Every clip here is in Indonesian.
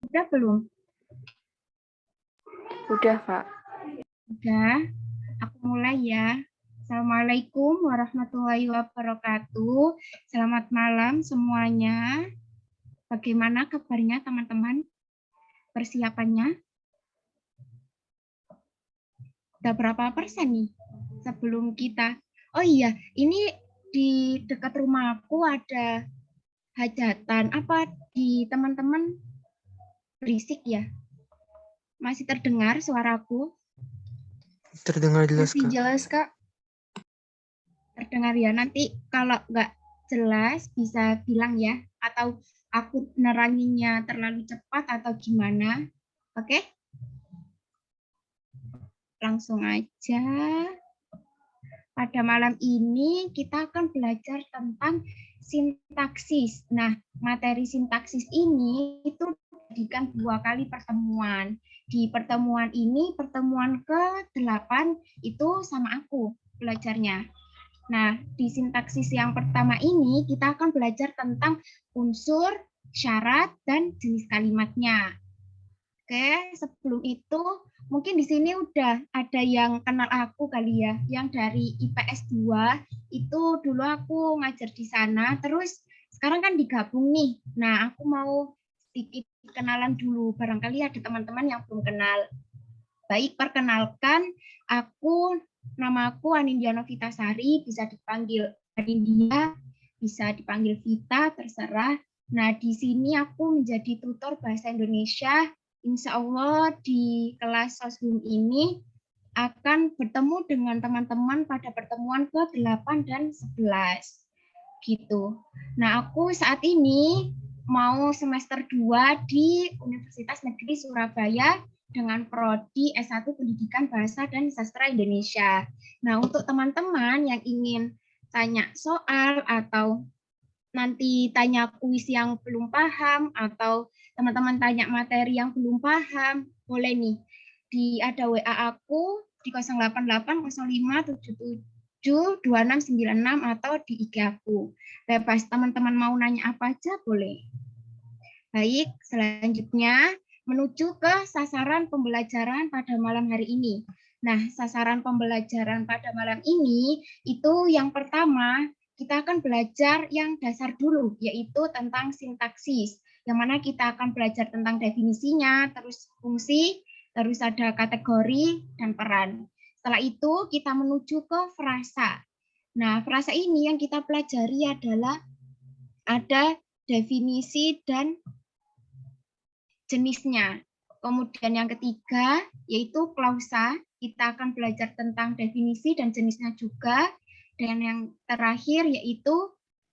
Udah belum? Udah, Kak. Udah. Aku mulai ya. Assalamualaikum warahmatullahi wabarakatuh. Selamat malam semuanya. Bagaimana kabarnya teman-teman? Persiapannya? Udah berapa persen nih sebelum kita? Oh iya, ini di dekat rumahku ada hajatan. Apa di teman-teman berisik ya? Masih terdengar suaraku? Terdengar jelas, Masih Kak. jelas, Kak. Terdengar ya. Nanti kalau nggak jelas bisa bilang ya. Atau aku neranginnya terlalu cepat atau gimana. Oke? Langsung aja. Pada malam ini kita akan belajar tentang sintaksis. Nah, materi sintaksis ini itu dijadikan 2 kali pertemuan. Di pertemuan ini, pertemuan ke-8 itu sama aku belajarnya. Nah, di sintaksis yang pertama ini kita akan belajar tentang unsur, syarat, dan jenis kalimatnya. Oke, sebelum itu mungkin di sini udah ada yang kenal aku kali ya, yang dari IPS 2 itu dulu aku ngajar di sana, terus sekarang kan digabung nih. Nah, aku mau sedikit kenalan dulu, barangkali ada teman-teman yang belum kenal. Baik, perkenalkan, namaku Anindya Novitasari, bisa dipanggil Anindya, bisa dipanggil Vita, terserah. Nah, di sini aku menjadi tutor bahasa Indonesia. Insya Allah di kelas Soshum ini akan bertemu dengan teman-teman pada pertemuan ke-8 dan 11. Gitu. Nah, aku saat ini mau semester 2 di Universitas Negeri Surabaya dengan prodi S1 Pendidikan Bahasa dan Sastra Indonesia. Nah, untuk teman-teman yang ingin tanya soal atau nanti tanya kuis yang belum paham atau teman-teman tanya materi yang belum paham, boleh nih ada WA aku di 08805772696 atau di IG aku. Bebas teman-teman mau nanya apa aja boleh. Baik, selanjutnya menuju ke sasaran pembelajaran pada malam hari ini. Nah, sasaran pembelajaran pada malam ini itu yang pertama kita akan belajar yang dasar dulu, yaitu tentang sintaksis, yang mana kita akan belajar tentang definisinya, terus fungsi, terus ada kategori, dan peran. Setelah itu kita menuju ke frasa. Nah, frasa ini yang kita pelajari adalah ada definisi dan jenisnya. Kemudian yang ketiga, yaitu klausa. Kita akan belajar tentang definisi dan jenisnya juga. Dan yang terakhir, yaitu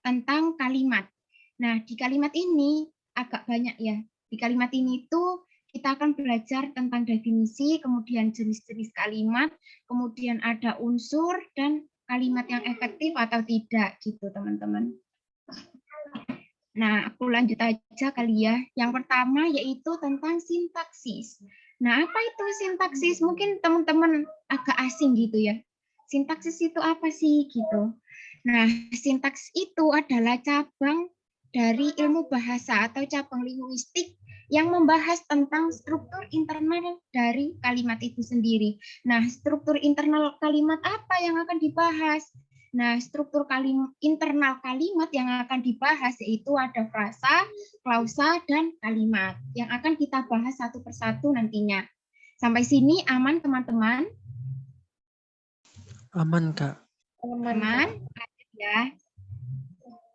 tentang kalimat. Nah, di kalimat ini agak banyak ya. Di kalimat ini itu kita akan belajar tentang definisi, kemudian jenis-jenis kalimat, kemudian ada unsur, dan kalimat yang efektif atau tidak, gitu teman-teman. Nah, aku lanjut aja kali ya. Yang pertama yaitu tentang sintaksis. Nah, apa itu sintaksis? Mungkin teman-teman agak asing gitu ya. Sintaksis itu apa sih gitu? Nah, sintaks itu adalah cabang dari ilmu bahasa atau cabang linguistik yang membahas tentang struktur internal dari kalimat itu sendiri. Nah, struktur internal kalimat apa yang akan dibahas? Nah, struktur internal kalimat yang akan dibahas yaitu ada frasa, klausa, dan kalimat yang akan kita bahas satu persatu nantinya. Sampai sini aman teman-teman? Aman, Kak. Aman? Ya.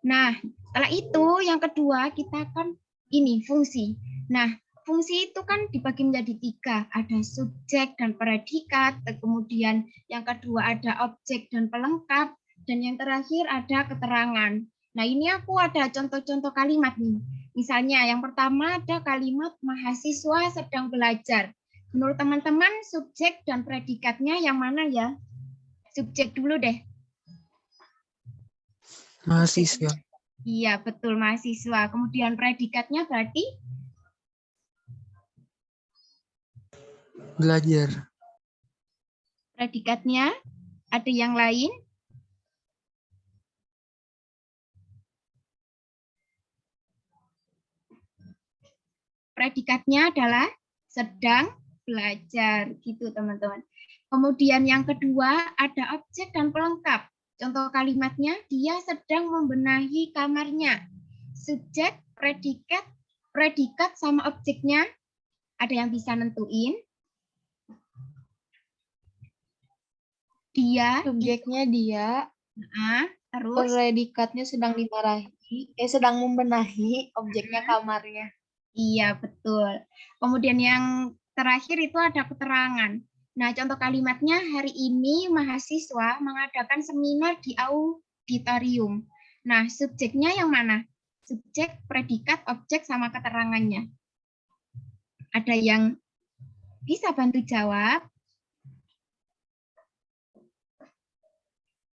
Nah, setelah itu yang kedua kita akan ini fungsi. Nah, fungsi itu kan dibagi menjadi 3, ada subjek dan predikat, kemudian yang kedua ada objek dan pelengkap, dan yang terakhir ada keterangan. Nah, ini aku ada contoh-contoh kalimat nih. Misalnya yang pertama ada kalimat mahasiswa sedang belajar. Menurut teman-teman subjek dan predikatnya yang mana ya? Subjek dulu deh. Mahasiswa. Iya, betul mahasiswa. Kemudian predikatnya berarti Belajar. predikatnya ada yang lain? predikatnya adalah sedang belajar, gitu teman-teman. Kemudian yang kedua ada objek dan pelengkap. Contoh kalimatnya, dia sedang membenahi kamarnya. Subjek, predikat sama objeknya. Ada yang bisa nentuin? Dia. Subjeknya dia. Terus? Predikatnya sedang dimarahi. Sedang membenahi. Objeknya kamarnya. Iya, betul. Kemudian yang terakhir itu ada keterangan. Nah, contoh kalimatnya, hari ini mahasiswa mengadakan seminar di auditorium. Nah, subjeknya yang mana? Subjek, predikat, objek, sama keterangannya. Ada yang bisa bantu jawab?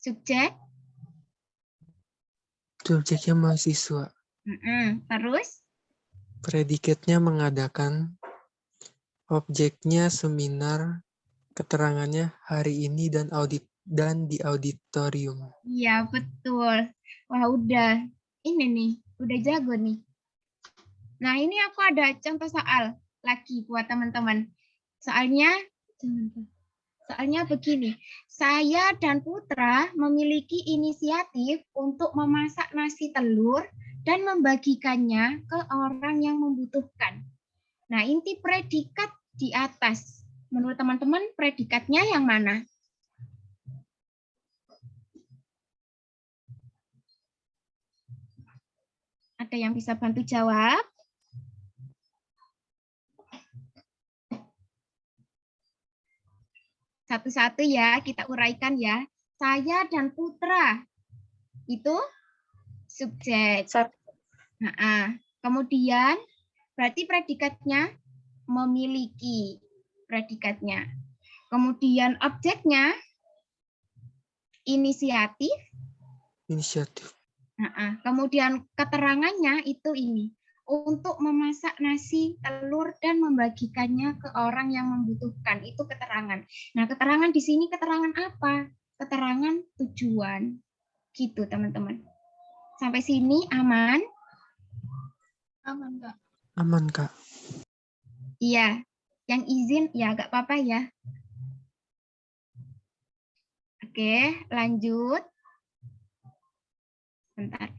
Subjek? Subjeknya mahasiswa. Terus? Predikatnya mengadakan. Objeknya seminar. Keterangannya hari ini dan di auditorium. Iya, betul. Wah, udah. Ini nih, udah jago nih. Nah, ini aku ada contoh soal lagi buat teman-teman. Soalnya begini, saya dan Putra memiliki inisiatif untuk memasak nasi telur dan membagikannya ke orang yang membutuhkan. Nah, inti predikat di atas. Menurut teman-teman, predikatnya yang mana? Ada yang bisa bantu jawab? Satu-satu ya, kita uraikan ya. Saya dan Putra. Itu subjek. Kemudian, berarti predikatnya memiliki predikatnya. Kemudian objeknya inisiatif. Kemudian keterangannya itu ini. Untuk memasak nasi telur dan membagikannya ke orang yang membutuhkan. Itu keterangan. Nah, keterangan di sini keterangan apa? Keterangan tujuan. Gitu, teman-teman. Sampai sini aman? Aman, Kak. Aman, Kak. Iya. Yang izin, ya nggak apa-apa ya. Oke, lanjut. Bentar.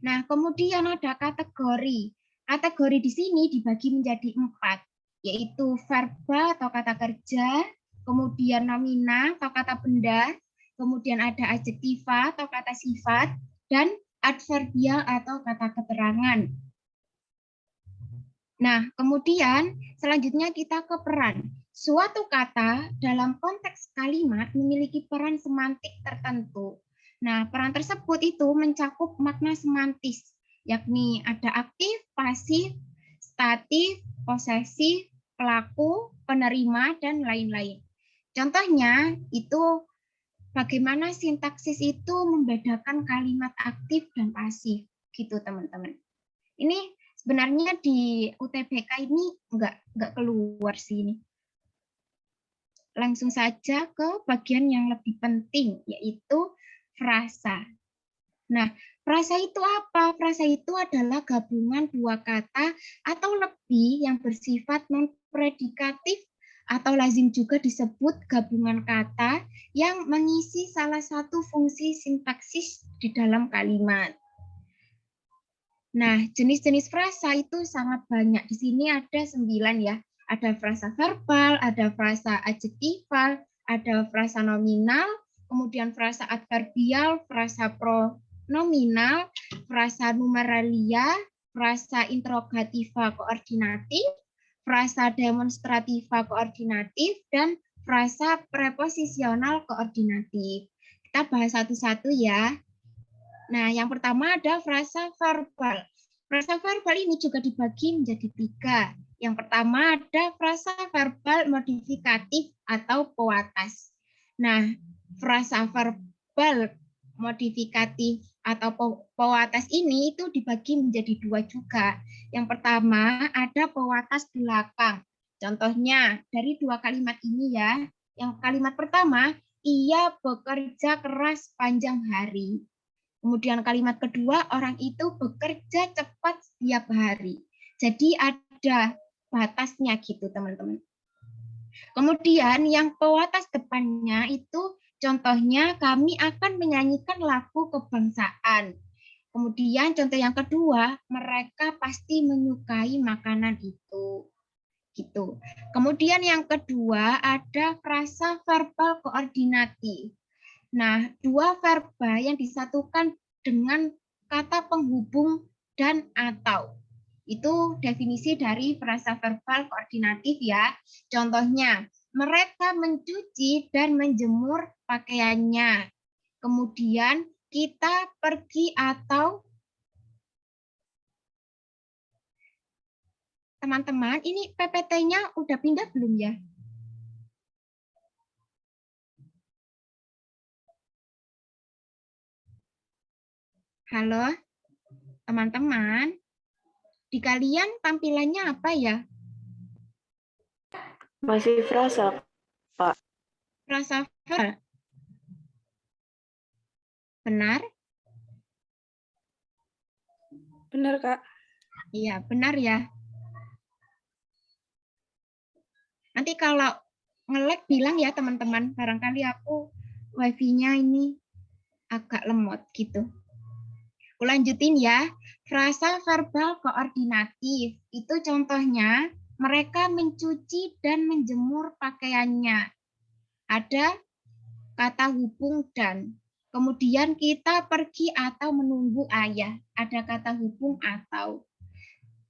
Nah, kemudian ada kategori. Kategori di sini dibagi menjadi 4, yaitu verbal atau kata kerja, kemudian nomina atau kata benda, kemudian ada adjektiva atau kata sifat, dan adverbial atau kata keterangan. Nah, kemudian selanjutnya kita ke peran. Suatu kata dalam konteks kalimat memiliki peran semantik tertentu. Nah, peran tersebut itu mencakup makna semantis, yakni ada aktif, pasif, statif, posesif, pelaku, penerima, dan lain-lain. Contohnya itu bagaimana sintaksis itu membedakan kalimat aktif dan pasif, gitu teman-teman. Ini sebenarnya di UTBK ini nggak keluar sih ini. Langsung saja ke bagian yang lebih penting, yaitu frasa. Nah, frasa itu apa? Frasa itu adalah gabungan dua kata atau lebih yang bersifat non-predikatif atau lazim juga disebut gabungan kata yang mengisi salah satu fungsi sintaksis di dalam kalimat. Nah, jenis-jenis frasa itu sangat banyak. Di sini ada 9 ya. Ada frasa verbal, ada frasa adjektival, ada frasa nominal, kemudian frasa adverbial, frasa pronominal, frasa numeralia, frasa interrogativa koordinatif, frasa demonstrativa koordinatif, dan frasa preposisional koordinatif. Kita bahas satu-satu ya. Nah, yang pertama ada frasa verbal. Frasa verbal ini juga dibagi menjadi 3. Yang pertama ada frasa verbal modifikatif atau pewatas. Nah, frasa verbal modifikatif atau pewatas ini itu dibagi menjadi 2 juga. Yang pertama ada pewatas belakang. Contohnya dari 2 kalimat ini ya. Yang kalimat pertama, ia bekerja keras panjang hari. Kemudian kalimat kedua, orang itu bekerja cepat setiap hari. Jadi ada batasnya gitu, teman-teman. Kemudian yang pewatas depannya itu contohnya kami akan menyanyikan lagu kebangsaan. Kemudian contoh yang kedua, mereka pasti menyukai makanan itu. Gitu. Kemudian yang kedua ada frasa verbal koordinatif. Nah, dua verba yang disatukan dengan kata penghubung dan atau. Itu definisi dari frasa verbal koordinatif ya. Contohnya, mereka mencuci dan menjemur pakaiannya. Kemudian kita pergi atau teman-teman, ini PPT-nya udah pindah belum ya? Halo, teman-teman. Di kalian tampilannya apa ya? Masih frasa, Pak. Frasa verbal. Benar? Benar, Kak. Iya, benar ya. Nanti kalau nge-lag bilang ya teman-teman, barangkali aku wifi-nya ini agak lemot gitu. Aku lanjutin ya. Frasa verbal koordinatif itu contohnya mereka mencuci dan menjemur pakaiannya. Ada kata hubung dan. Kemudian kita pergi atau menunggu ayah. Ada kata hubung atau.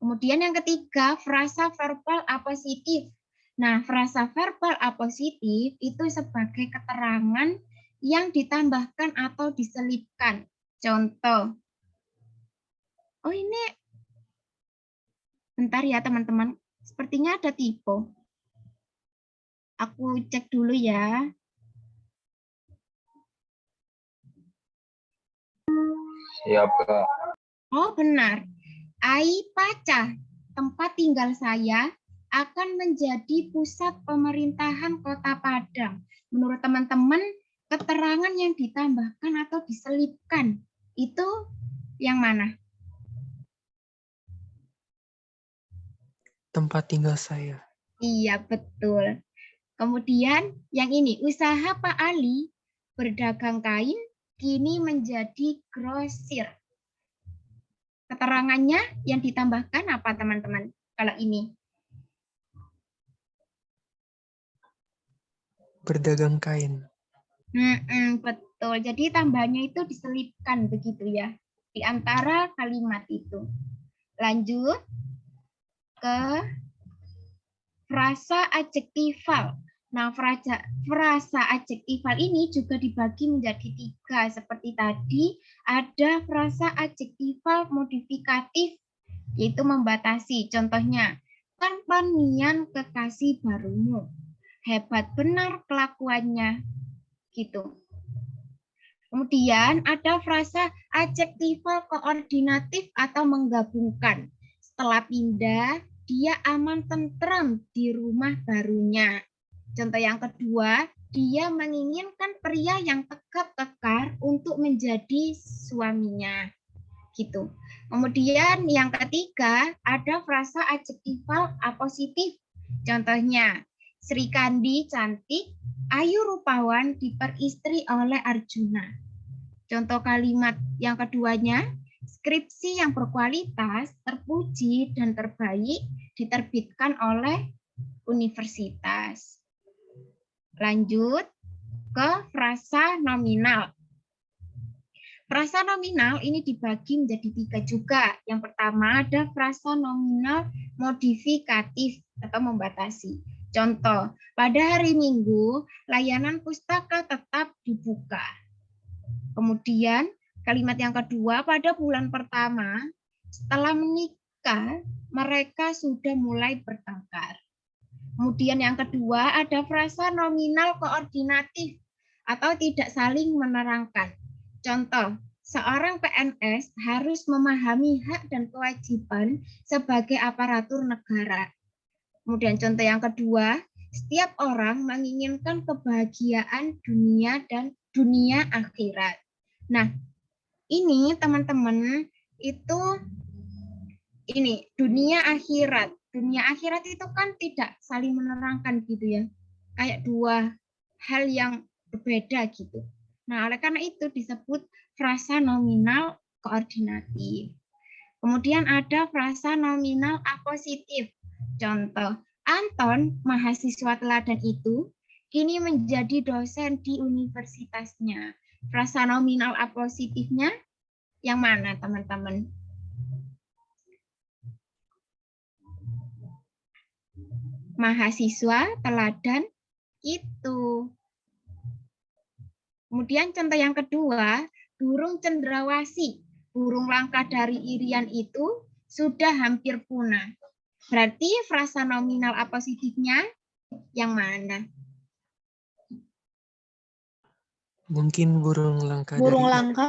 Kemudian yang ketiga, frasa verbal apositif. Nah, frasa verbal apositif itu sebagai keterangan yang ditambahkan atau diselipkan. Contoh. Oh ini, bentar ya teman-teman. Sepertinya ada typo. Aku cek dulu ya. Siap, Kak. Oh benar. Aipaca, tempat tinggal saya, akan menjadi pusat pemerintahan Kota Padang. Menurut teman-teman, keterangan yang ditambahkan atau diselipkan itu yang mana? Tempat tinggal saya. Iya, betul. Kemudian yang ini, usaha Pak Ali berdagang kain kini menjadi grosir. Keterangannya yang ditambahkan apa teman-teman? Kalau ini. Berdagang kain. Betul. Jadi tambahnya itu diselipkan begitu ya. Di antara kalimat itu. Lanjut ke frasa adjektifal. Nah, frasa adjektifal ini juga dibagi menjadi 3. Seperti tadi, ada frasa adjektifal modifikatif, yaitu membatasi. Contohnya, kan panian kekasih barumu. Hebat benar kelakuannya. Gitu. Kemudian ada frasa adjektifal koordinatif atau menggabungkan. Setelah pindah, dia aman tentram di rumah barunya. Contoh yang kedua, dia menginginkan pria yang tegap kekar untuk menjadi suaminya. Gitu. Kemudian yang ketiga, ada frasa adjektifal apositif. Contohnya, Sri Kandi cantik, Ayu rupawan diperistri oleh Arjuna. Contoh kalimat yang keduanya, skripsi yang berkualitas, terpuji, dan terbaik diterbitkan oleh universitas. Lanjut ke frasa nominal. Frasa nominal ini dibagi menjadi 3 juga. Yang pertama ada frasa nominal modifikatif atau membatasi. Contoh, pada hari Minggu, layanan pustaka tetap dibuka. Kemudian, kalimat yang kedua, pada bulan pertama, setelah menikah, mereka sudah mulai bertengkar. Kemudian yang kedua, ada frasa nominal koordinatif atau tidak saling menerangkan. Contoh, seorang PNS harus memahami hak dan kewajiban sebagai aparatur negara. Kemudian contoh yang kedua, setiap orang menginginkan kebahagiaan dunia dan dunia akhirat. Nah, ini teman-teman itu ini dunia akhirat. Dunia akhirat itu kan tidak saling menerangkan gitu ya. Kayak dua hal yang berbeda gitu. Nah, oleh karena itu disebut frasa nominal koordinatif. Kemudian ada frasa nominal apositif. Contoh, Anton, mahasiswa teladan itu, kini menjadi dosen di universitasnya. Frasa nominal apositifnya yang mana, teman-teman? Mahasiswa teladan itu. Kemudian contoh yang kedua, burung cendrawasih. Burung langka dari irian itu sudah hampir punah. Berarti frasa nominal apositifnya yang mana? Mungkin burung langka Burung dari langka.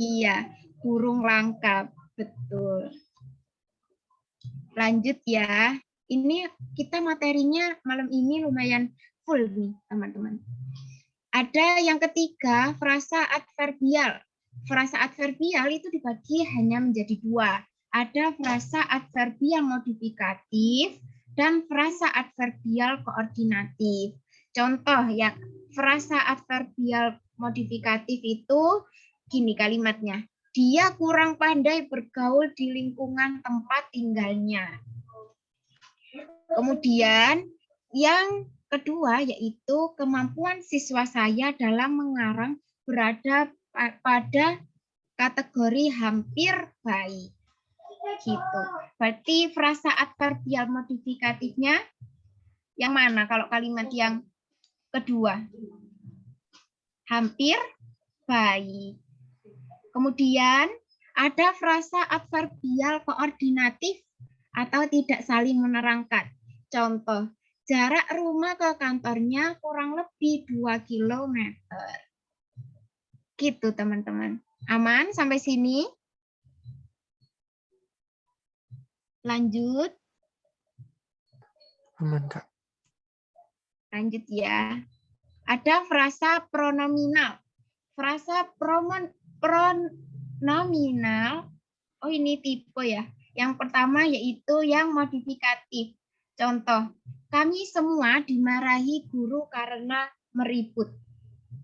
Iya, burung langka. Betul. Lanjut ya. Ini kita materinya malam ini lumayan full nih, teman-teman. Ada yang ketiga, frasa adverbial. Frasa adverbial itu dibagi hanya menjadi dua. Ada frasa adverbial modifikatif dan frasa adverbial koordinatif. Contoh ya, frasa adverbial modifikatif itu gini kalimatnya. Dia kurang pandai bergaul di lingkungan tempat tinggalnya. Kemudian yang kedua yaitu kemampuan siswa saya dalam mengarang berada pada kategori hampir baik. Gitu. Berarti frasa adverbial modifikatifnya yang mana kalau kalimat yang kedua? Hampir baik. Kemudian ada frasa adverbial koordinatif atau tidak saling menerangkan. Contoh, jarak rumah ke kantornya kurang lebih 2 km. Gitu, teman-teman. Aman sampai sini? Lanjut. aman, Kak. Lanjut ya. Ada frasa pronominal. Frasa pronominal, oh ini tipe ya. Yang pertama yaitu yang modifikatif. Contoh, kami semua dimarahi guru karena meribut.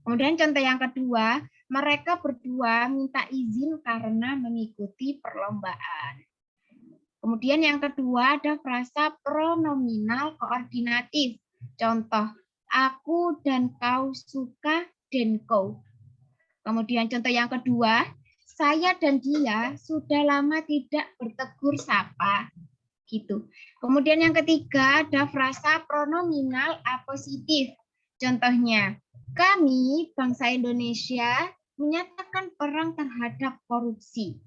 Kemudian contoh yang kedua, mereka berdua minta izin karena mengikuti perlombaan. Kemudian yang kedua ada frasa pronominal koordinatif. Contoh, aku dan kau suka dan kau. Kemudian contoh yang kedua, saya dan dia sudah lama tidak bertegur sapa. Gitu. Kemudian yang ketiga ada frasa pronominal apositif. Contohnya, kami bangsa Indonesia menyatakan perang terhadap korupsi.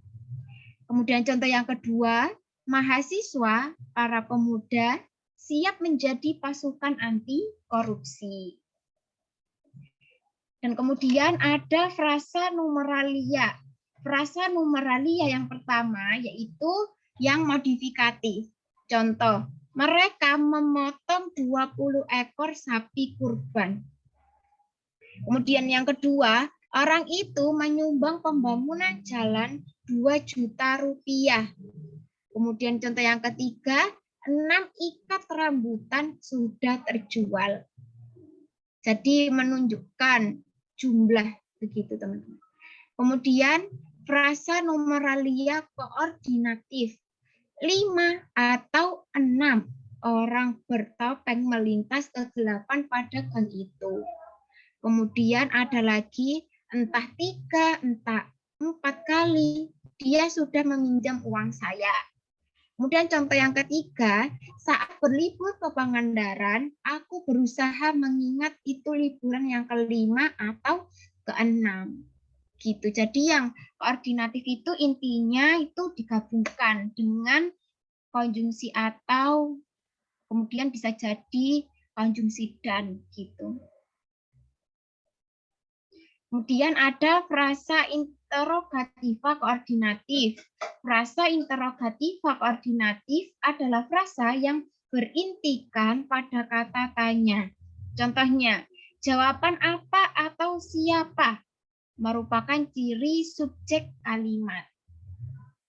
Kemudian contoh yang kedua, mahasiswa, para pemuda siap menjadi pasukan anti korupsi. Dan kemudian ada frasa numeralia. Frasa numeralia yang pertama yaitu yang modifikatif. Contoh, mereka memotong 20 ekor sapi kurban. Kemudian yang kedua, orang itu menyumbang pembangunan jalan 2 juta rupiah. Kemudian contoh yang ketiga, 6 ikat rambutan sudah terjual. Jadi menunjukkan jumlah begitu teman-teman. Kemudian frasa numeralia koordinatif. 5 atau 6 orang bertopeng melintas kegelapan pada gang itu. Kemudian ada lagi entah 3, entah 4 kali dia sudah meminjam uang saya. Kemudian contoh yang ketiga, saat berlibur ke Pangandaran, aku berusaha mengingat itu liburan yang kelima atau keenam. Gitu. Jadi yang koordinatif itu intinya itu digabungkan dengan konjungsi atau, kemudian bisa jadi konjungsi dan gitu. Kemudian ada frasa interrogativa koordinatif. Frasa interrogativa koordinatif adalah frasa yang berintikan pada kata tanya. Contohnya, jawaban apa atau siapa merupakan ciri subjek kalimat.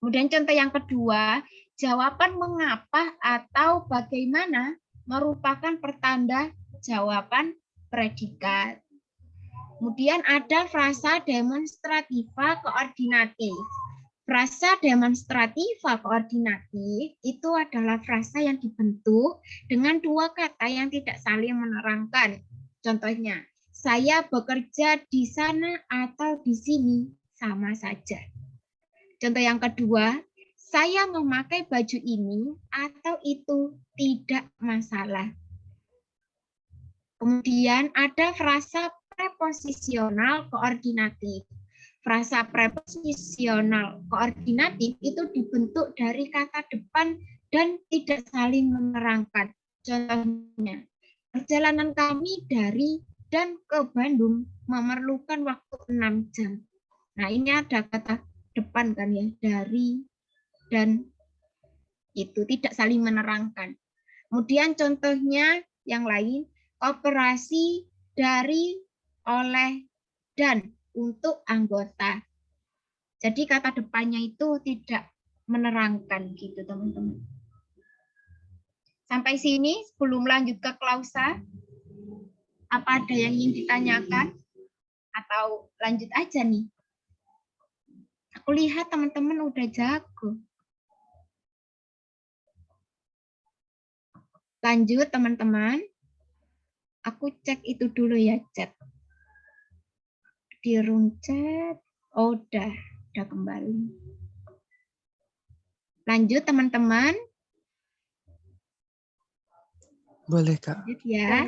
Kemudian contoh yang kedua, jawaban mengapa atau bagaimana merupakan pertanda jawaban predikat. Kemudian ada frasa demonstrativa koordinatif. Frasa demonstrativa koordinatif itu adalah frasa yang dibentuk dengan dua kata yang tidak saling menerangkan. Contohnya, saya bekerja di sana atau di sini sama saja. Contoh yang kedua, saya memakai baju ini atau itu tidak masalah. Kemudian ada frasa preposisional koordinatif. Frasa preposisional koordinatif itu dibentuk dari kata depan dan tidak saling menerangkan. Contohnya, perjalanan kami dari dan ke Bandung memerlukan waktu 6 jam. Nah, ini ada kata depan kan ya, dari dan itu tidak saling menerangkan. Kemudian contohnya yang lain, operasi dari, oleh, dan untuk anggota. Jadi kata depannya itu tidak menerangkan gitu teman-teman. Sampai sini sebelum lanjut ke klausa, apa ada yang ingin ditanyakan? Atau lanjut aja nih? Aku lihat teman-teman udah jago. Lanjut teman-teman. Aku cek itu dulu ya chat. Di room chat. Oh, udah kembali. Lanjut teman-teman. Boleh, Kak. Lanjut ya.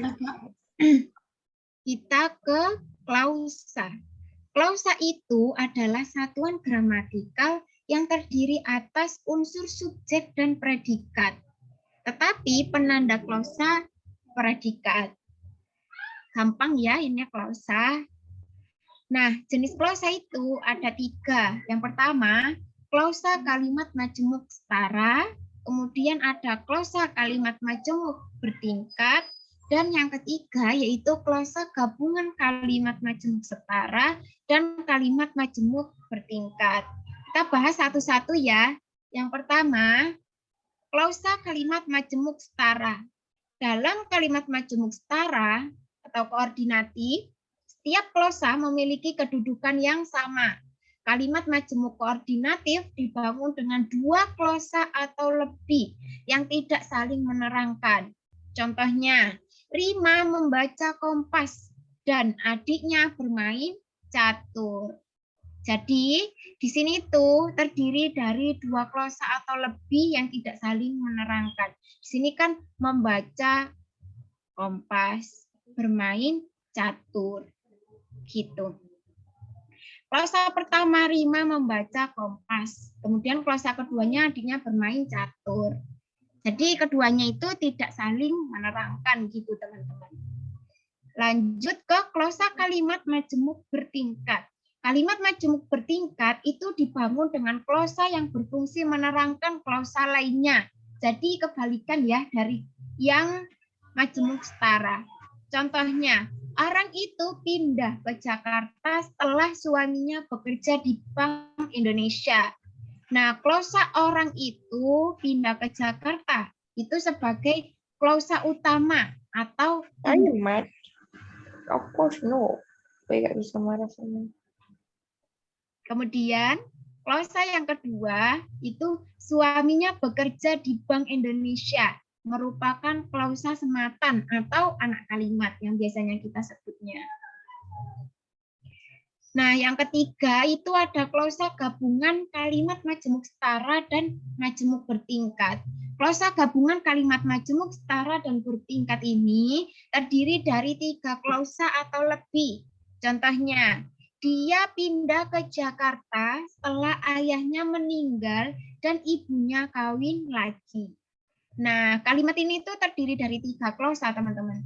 Kita ke klausa. Klausa itu adalah satuan gramatikal yang terdiri atas unsur subjek dan predikat. Tetapi penanda klausa predikat. Gampang ya ini klausa. Nah, jenis klausa itu ada 3. Yang pertama, klausa kalimat majemuk setara. Kemudian ada klausa kalimat majemuk bertingkat. Dan yang ketiga yaitu klausa gabungan kalimat majemuk setara dan kalimat majemuk bertingkat. Kita bahas satu-satu ya. Yang pertama, klausa kalimat majemuk setara. Dalam kalimat majemuk setara atau koordinatif, setiap klausa memiliki kedudukan yang sama. Kalimat majemuk koordinatif dibangun dengan 2 klausa atau lebih yang tidak saling menerangkan. Contohnya, Rima membaca kompas dan adiknya bermain catur. Jadi, di sini tuh terdiri dari 2 klausa atau lebih yang tidak saling menerangkan. Di sini kan membaca kompas, bermain catur. Gitu. Klausa pertama Rima membaca kompas. Kemudian klausa keduanya adiknya bermain catur. Jadi keduanya itu tidak saling menerangkan gitu teman-teman. Lanjut ke klausa kalimat majemuk bertingkat. Kalimat majemuk bertingkat itu dibangun dengan klausa yang berfungsi menerangkan klausa lainnya. Jadi kebalikan ya dari yang majemuk setara. Contohnya, orang itu pindah ke Jakarta setelah suaminya bekerja di Bank Indonesia. Nah, klausa orang itu pindah ke Jakarta itu sebagai klausa utama atau I'm mad. Of course no. Gue gak bisa marah sama. Kemudian klausa yang kedua itu suaminya bekerja di Bank Indonesia, merupakan klausa sematan atau anak kalimat yang biasanya kita sebutnya. Nah, yang ketiga itu ada klausa gabungan kalimat majemuk setara dan majemuk bertingkat. Klausa gabungan kalimat majemuk setara dan bertingkat ini terdiri dari 3 klausa atau lebih. Contohnya, dia pindah ke Jakarta setelah ayahnya meninggal dan ibunya kawin lagi. Nah, kalimat ini tuh terdiri dari 3 klausa, teman-teman.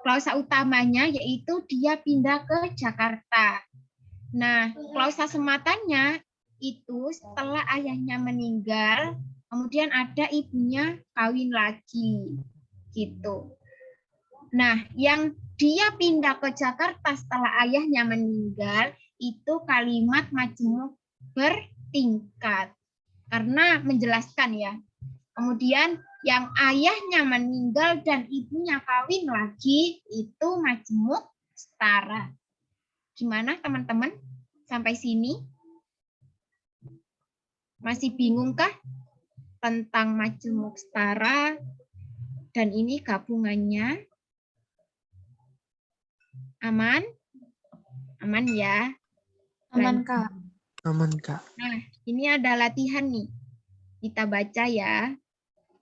Klausa utamanya yaitu dia pindah ke Jakarta. Nah, klausa sematannya itu setelah ayahnya meninggal, kemudian ada ibunya kawin lagi, gitu. Nah, yang dia pindah ke Jakarta setelah ayahnya meninggal, itu kalimat majemuk bertingkat. Karena menjelaskan ya, Kemudian yang ayahnya meninggal dan ibunya kawin lagi itu majemuk setara. Gimana teman-teman? Sampai sini? Masih bingungkah tentang majemuk setara dan ini gabungannya? Aman? Aman ya? Aman, Kak. Aman, Kak. Nah, ini ada latihan nih. Kita baca ya.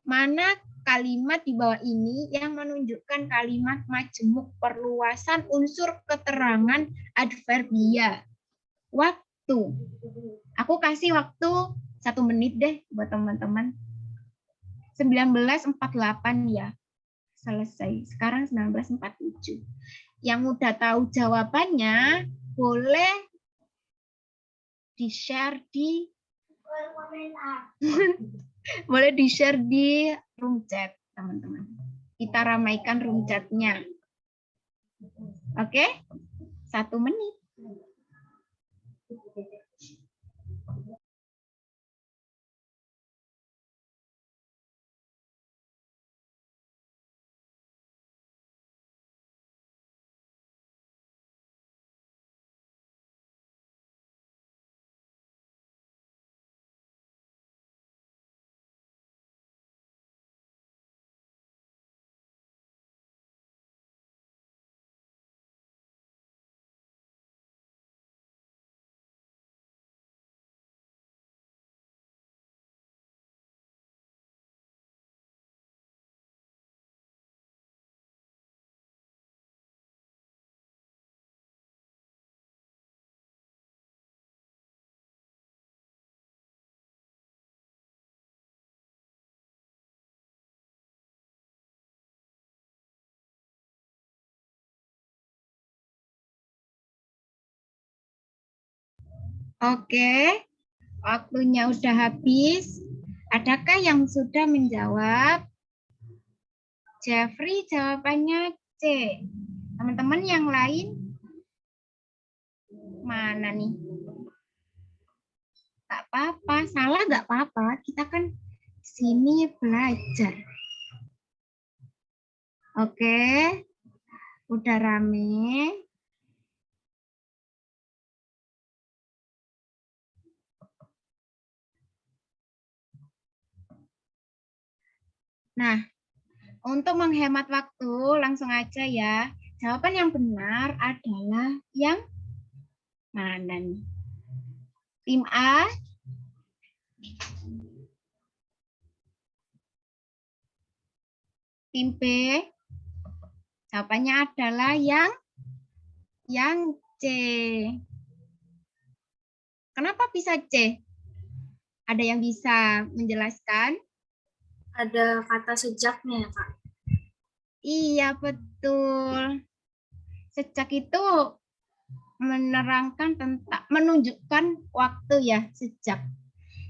Mana kalimat di bawah ini yang menunjukkan kalimat majemuk perluasan unsur keterangan adverbia? Waktu. Aku kasih waktu 1 menit deh buat teman-teman. 1948 ya. Selesai. Sekarang 1947. Yang udah tahu jawabannya boleh di-share di boleh di-share di room chat, teman-teman. Kita ramaikan room chatnya. Oke? 1 menit. Oke, waktunya udah habis. Adakah yang sudah menjawab? Jeffrey jawabannya C. Teman-teman yang lain mana nih? Gak apa-apa, salah gak apa-apa. Kita kan sini belajar. Oke, udah rame. Nah, untuk menghemat waktu, langsung aja ya. Jawaban yang benar adalah yang mana nih? Tim A. Tim B. Jawabannya adalah yang C. Kenapa bisa C? Ada yang bisa menjelaskan? Ada kata sejaknya ya, Kak. Iya, betul. Sejak itu menerangkan tentang menunjukkan waktu ya, sejak.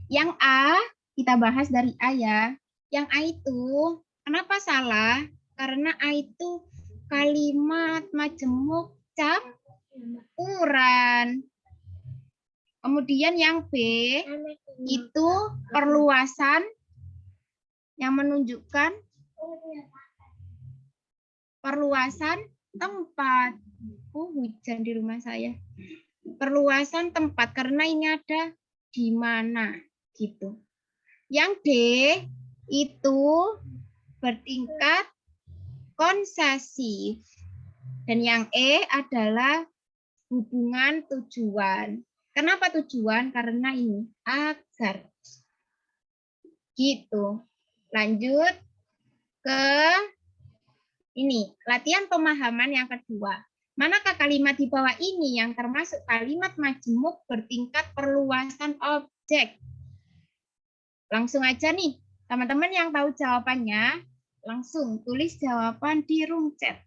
Yang A kita bahas dari A ya. Yang A itu kenapa salah? Karena A itu kalimat majemuk campuran. Kemudian yang B itu perluasan yang menunjukkan perluasan tempat. Hujan di rumah saya. Perluasan tempat karena ini ada di mana gitu. Yang D itu bertingkat konsesif dan yang E adalah hubungan tujuan. Kenapa tujuan? Karena ini agar gitu. Lanjut ke ini latihan pemahaman yang kedua. Manakah kalimat di bawah ini yang termasuk kalimat majemuk bertingkat perluasan objek? Langsung aja nih, teman-teman yang tahu jawabannya, langsung tulis jawaban di room chat.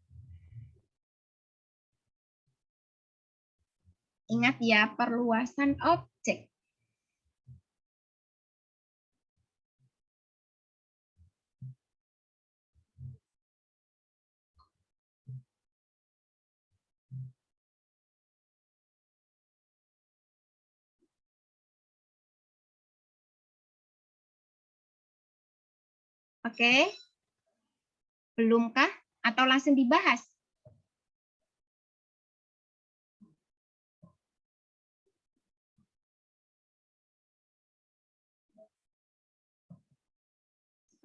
Ingat ya, perluasan objek. Oke? Belumkah? Atau langsung dibahas?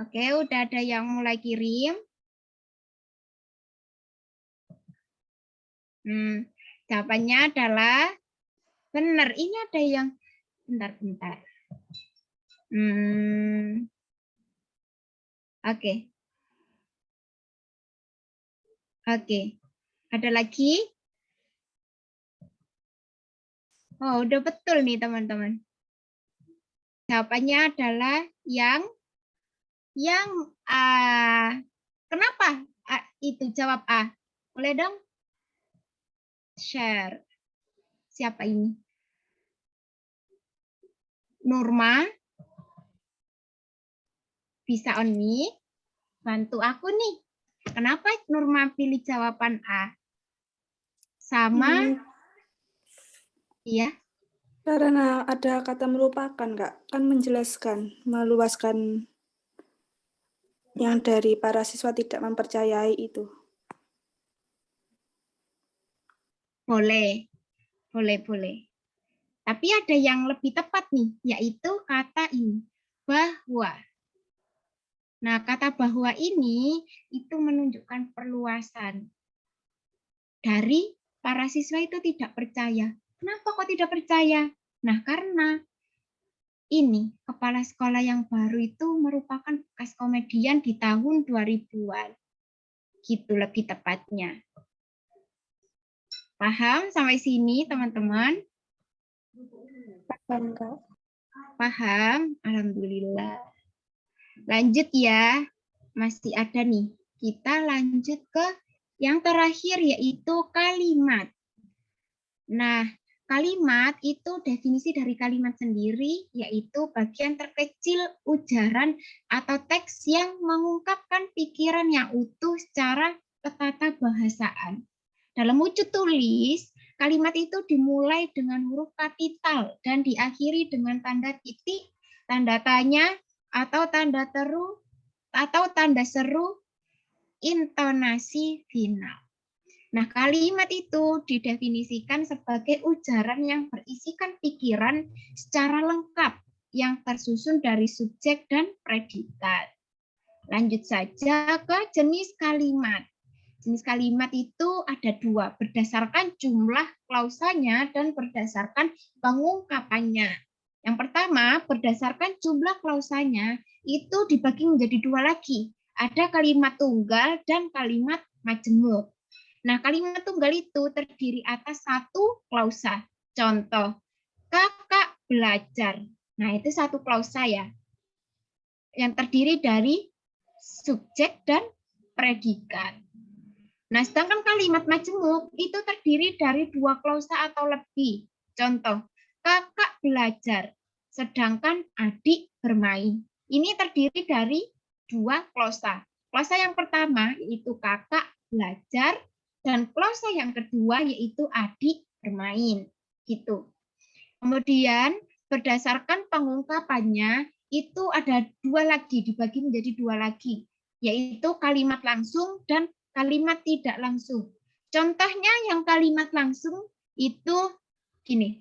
Oke, udah ada yang mulai kirim. Jawabannya adalah benar. Ini ada yang bentar. Oke. Ada lagi? Oh, udah betul nih teman-teman. Jawabannya adalah yang A. Kenapa itu jawab A? Boleh dong? Share. Siapa ini? Nurma. Bisa on mic? Bantu aku nih. Kenapa Nurma pilih jawaban A? Sama? Iya. Karena ada kata merupakan, Kak. Kan menjelaskan, meluaskan yang dari para siswa tidak mempercayai itu. Boleh. Tapi ada yang lebih tepat nih, yaitu kata ini. Bahwa. Nah, kata bahwa ini itu menunjukkan perluasan. Dari para siswa itu tidak percaya. Kenapa kok tidak percaya? Nah, karena ini kepala sekolah yang baru itu merupakan bekas komedian di tahun 2000-an. Gitu lebih tepatnya. Paham sampai sini, teman-teman? Paham, Kak. Paham? Alhamdulillah. Lanjut ya. Masih ada nih. Kita lanjut ke yang terakhir, yaitu kalimat. Nah, kalimat itu definisi dari kalimat sendiri, yaitu bagian terkecil ujaran atau teks yang mengungkapkan pikiran yang utuh secara ketatabahasaan. Dalam wujud tulis, kalimat itu dimulai dengan huruf kapital dan diakhiri dengan tanda titik, tanda tanya, atau tanda seru, intonasi final. Nah, kalimat itu didefinisikan sebagai ujaran yang berisikan pikiran secara lengkap yang tersusun dari subjek dan predikat. Lanjut saja ke jenis kalimat. Jenis kalimat itu ada dua, berdasarkan jumlah klausanya dan berdasarkan pengungkapannya. Yang pertama, berdasarkan jumlah klausanya itu dibagi menjadi dua lagi. Ada kalimat tunggal dan kalimat majemuk. Nah, kalimat tunggal itu terdiri atas satu klausa. Contoh, kakak belajar. Nah, itu satu klausa ya. Yang terdiri dari subjek dan predikat. Nah, sedangkan kalimat majemuk itu terdiri dari dua klausa atau lebih. Contoh, kakak belajar, sedangkan adik bermain. Ini terdiri dari dua klausa. Klausa yang pertama yaitu kakak belajar, dan klausa yang kedua yaitu adik bermain. Gitu. Kemudian berdasarkan pengungkapannya itu ada dua lagi, dibagi menjadi dua lagi, yaitu kalimat langsung dan kalimat tidak langsung. Contohnya yang kalimat langsung itu gini,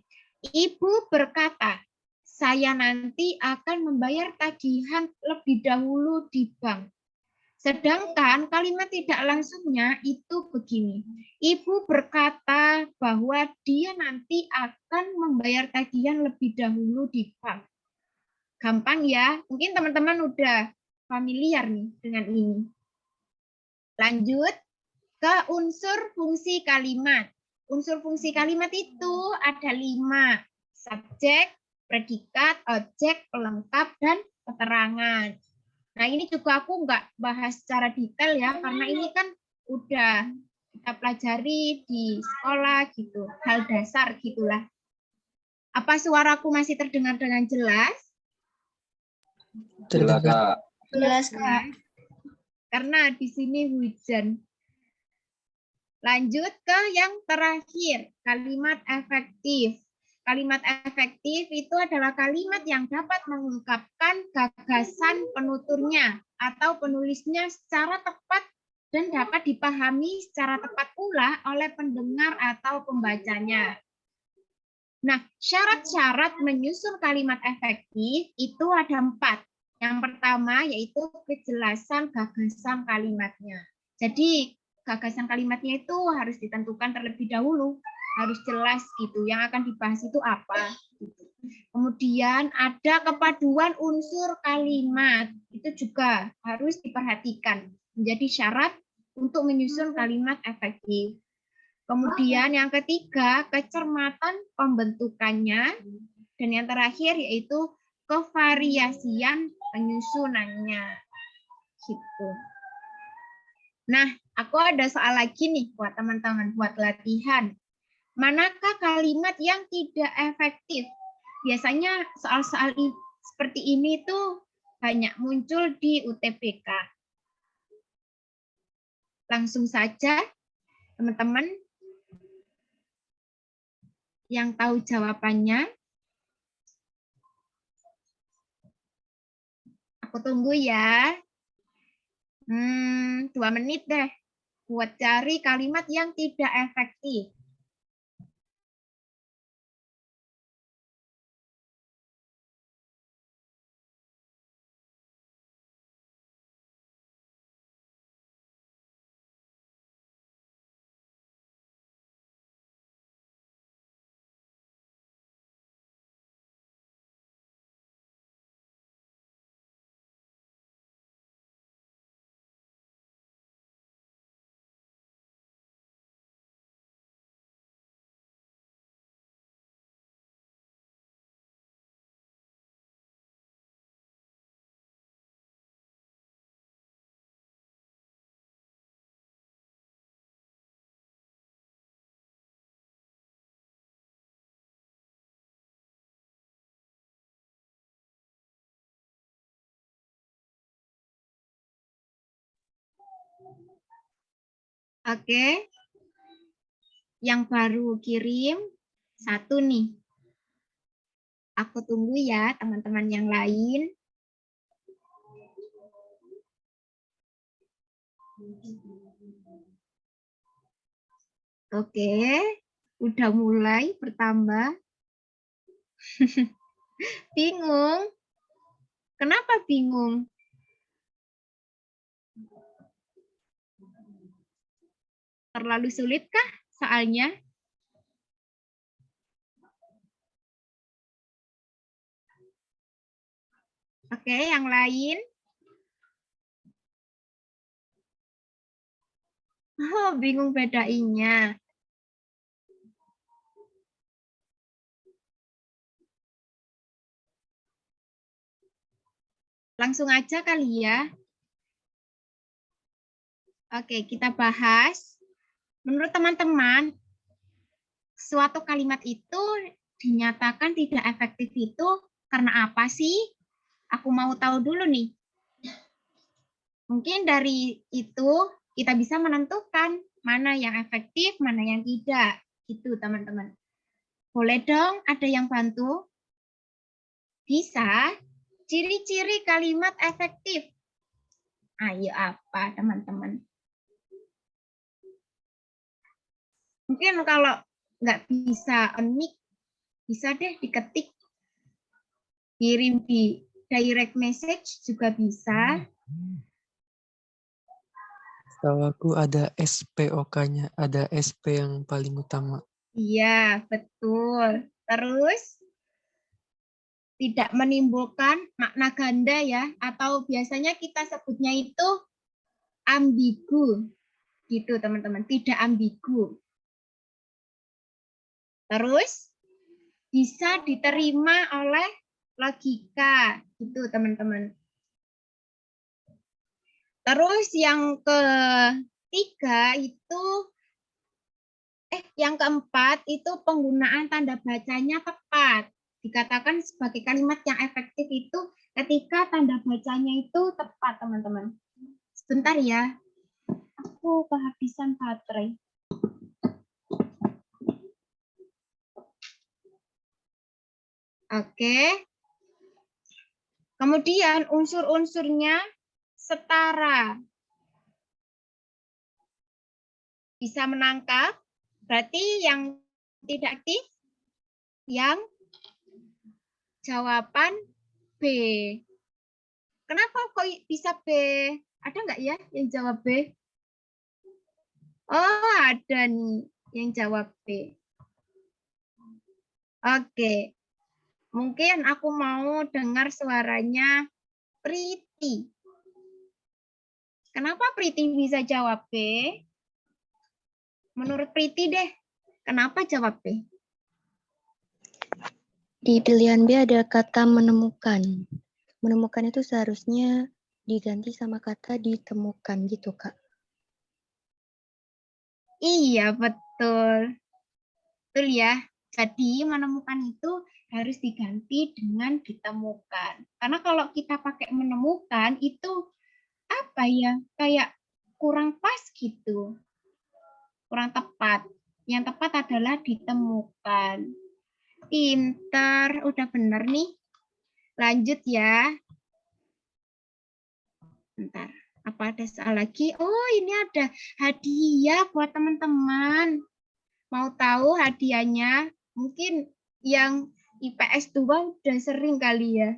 ibu berkata, saya nanti akan membayar tagihan lebih dahulu di bank. Sedangkan kalimat tidak langsungnya itu begini, ibu berkata bahwa dia nanti akan membayar tagihan lebih dahulu di bank. Gampang ya, mungkin teman-teman udah familiar nih dengan ini. Lanjut ke unsur fungsi kalimat. Unsur fungsi kalimat itu ada 5. Subjek, predikat, objek, pelengkap, dan keterangan. Nah, ini juga aku nggak bahas secara detail ya, karena ini kan udah kita pelajari di sekolah gitu, hal dasar gitulah. Apa suaraku masih terdengar dengan jelas? Jelas, Kak. Jelas, Kak. Karena di sini hujan. Lanjut ke yang terakhir, kalimat efektif. Kalimat efektif itu adalah kalimat yang dapat mengungkapkan gagasan penuturnya atau penulisnya secara tepat dan dapat dipahami secara tepat pula oleh pendengar atau pembacanya. Nah, syarat-syarat menyusun kalimat efektif itu ada 4. Yang pertama yaitu kejelasan gagasan kalimatnya. Jadi gagasan kalimatnya itu harus ditentukan terlebih dahulu, harus jelas gitu. Yang akan dibahas itu apa. Gitu. Kemudian ada kepaduan unsur kalimat, itu juga harus diperhatikan. Menjadi syarat untuk menyusun kalimat efektif. Kemudian yang ketiga, kecermatan pembentukannya. Dan yang terakhir yaitu kevariasian penyusunannya. Gitu. Nah, aku ada soal lagi nih buat teman-teman, buat latihan. Manakah kalimat yang tidak efektif? Biasanya soal-soal seperti ini tuh banyak muncul di UTBK. Langsung saja, teman-teman yang tahu jawabannya, aku tunggu ya. 2 menit deh buat cari kalimat yang tidak efektif. Oke, yang baru kirim 1 nih. Aku tunggu ya teman-teman yang lain. Oke, udah mulai bertambah. Bingung? Kenapa bingung? Terlalu sulitkah soalnya? Oke, yang lain? Oh, bingung bedainnya. Langsung aja kali ya. Oke, kita bahas. Menurut teman-teman, suatu kalimat itu dinyatakan tidak efektif itu karena apa sih? Aku mau tahu dulu nih. Mungkin dari itu kita bisa menentukan mana yang efektif, mana yang tidak. Gitu teman-teman. Boleh dong ada yang bantu? Bisa. Ciri-ciri kalimat efektif. Ayo apa teman-teman? Mungkin kalau nggak bisa unik, bisa deh diketik. Kirim di direct message juga bisa. Setahu aku ada SPOK-nya, ada SP yang paling utama. Iya, betul. Terus tidak menimbulkan makna ganda ya, atau biasanya kita sebutnya itu ambigu. Gitu teman-teman, tidak ambigu. Terus bisa diterima oleh logika. Gitu teman-teman. Terus yang ketiga itu yang keempat itu penggunaan tanda bacanya tepat. Dikatakan sebagai kalimat yang efektif itu ketika tanda bacanya itu tepat, teman-teman. Sebentar ya. Aku kehabisan baterai. Oke. Kemudian unsur-unsurnya setara. Bisa menangkap? Berarti yang tidak aktif, yang jawaban B. Kenapa kok bisa B? Ada nggak ya yang jawab B? Oh, ada nih yang jawab B. Oke. Mungkin aku mau dengar suaranya Priti. Kenapa Priti bisa jawab B? Menurut Priti deh, kenapa jawab B? Di pilihan B ada kata menemukan. Menemukan itu seharusnya diganti sama kata ditemukan gitu, Kak. Iya, betul. Betul ya. Jadi menemukan itu harus diganti dengan ditemukan. Karena kalau kita pakai menemukan itu apa ya? Kayak kurang pas gitu. Kurang tepat. Yang tepat adalah ditemukan. Pintar, udah bener nih. Lanjut ya. Bentar, apa ada soal lagi? Oh, ini ada hadiah buat teman-teman. Mau tahu hadiahnya? Mungkin yang IPS 2 udah sering kali ya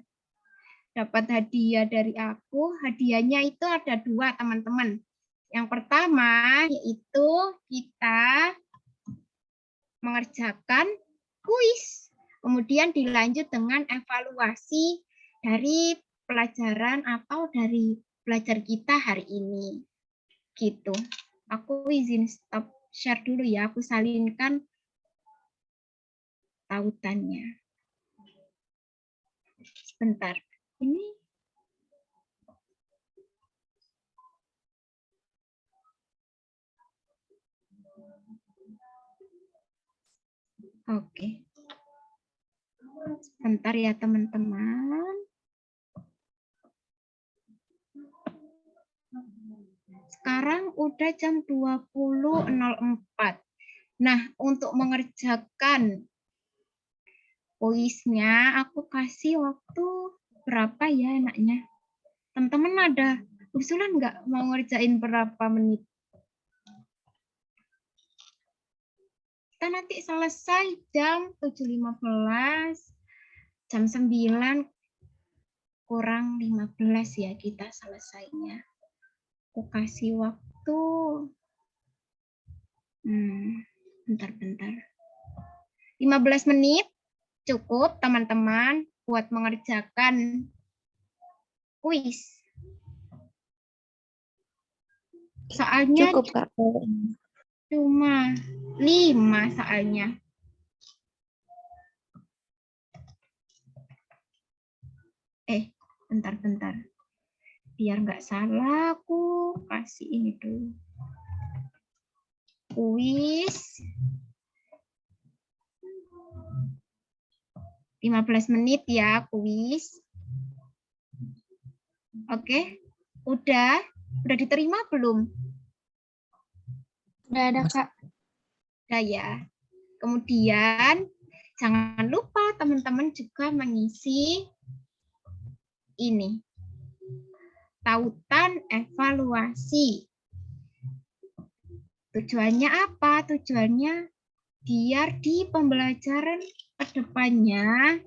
dapat hadiah dari aku. Hadiahnya itu ada 2, teman-teman. Yang pertama yaitu kita mengerjakan kuis. Kemudian dilanjut dengan evaluasi dari pelajaran atau dari belajar kita hari ini. Gitu. Aku izin stop share dulu ya. Aku salinkan tautannya. Sebentar. Ini oke. Sebentar ya teman-teman. Sekarang udah jam 20.04. Nah, untuk mengerjakan kuisnya, aku kasih waktu berapa ya enaknya? Teman-teman ada usulan nggak mau ngerjain berapa menit? Kita nanti selesai jam 7.15, jam 9 kurang 15 ya kita selesainya. Aku kasih waktu. Bentar. 15 menit cukup teman-teman buat mengerjakan kuis. Soalnya Cukup, Kak. cuma 5 soalnya. Bentar. Biar nggak salah, aku kasih ini dulu. Kuis 15 menit ya, kuis. Oke, udah diterima belum? Udah ada, Kak. Udah ya. Kemudian jangan lupa teman-teman juga mengisi ini. Tautan evaluasi. Tujuannya apa? Tujuannya biar di pembelajaran kedepannya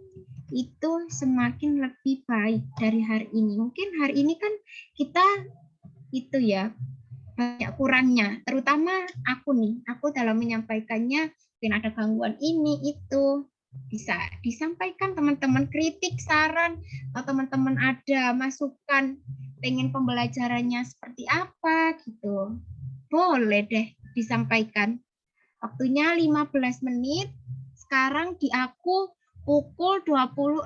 itu semakin lebih baik dari hari ini. Mungkin hari ini kan kita itu ya banyak kurangnya, terutama aku dalam menyampaikannya mungkin ada gangguan ini itu. Bisa disampaikan teman-teman kritik, saran, atau teman-teman ada masukan pengen pembelajarannya seperti apa gitu. Boleh deh disampaikan. Waktunya 15 menit. Sekarang di aku pukul 20.06.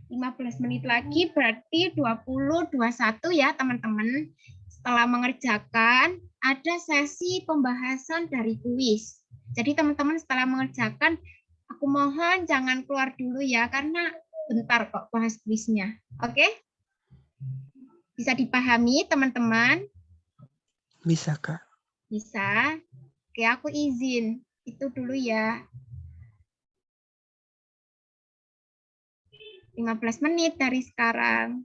15 menit lagi berarti 20.21 ya teman-teman. Setelah mengerjakan, ada sesi pembahasan dari kuis. Jadi teman-teman setelah mengerjakan, aku mohon jangan keluar dulu ya, karena bentar kok bahas kuisnya. Oke? Bisa dipahami teman-teman? Bisa, Kak. Bisa. Oke, aku izin. Itu dulu ya. 15 menit dari sekarang.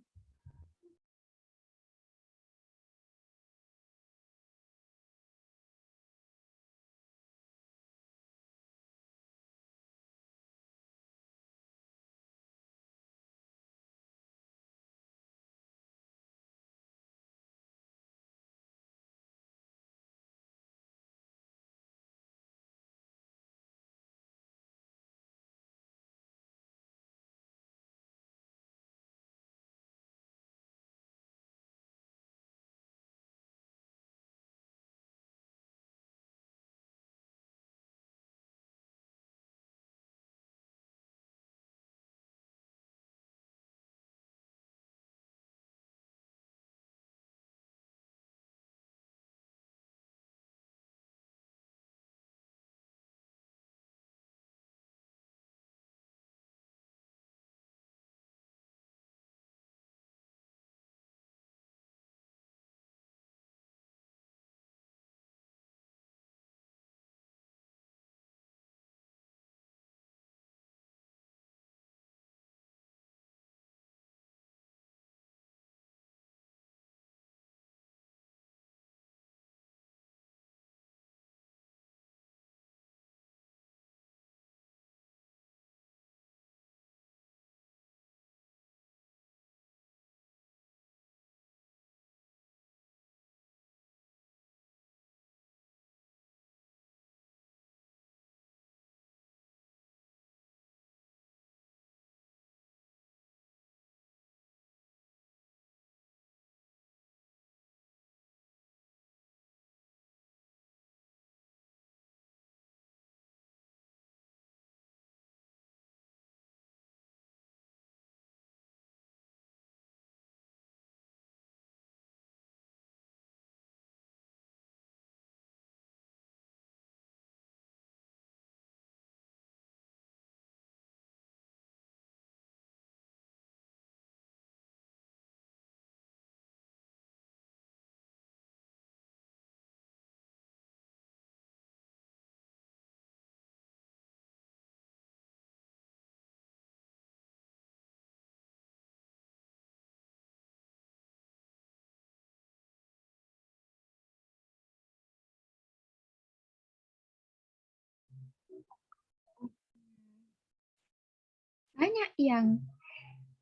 banyak yang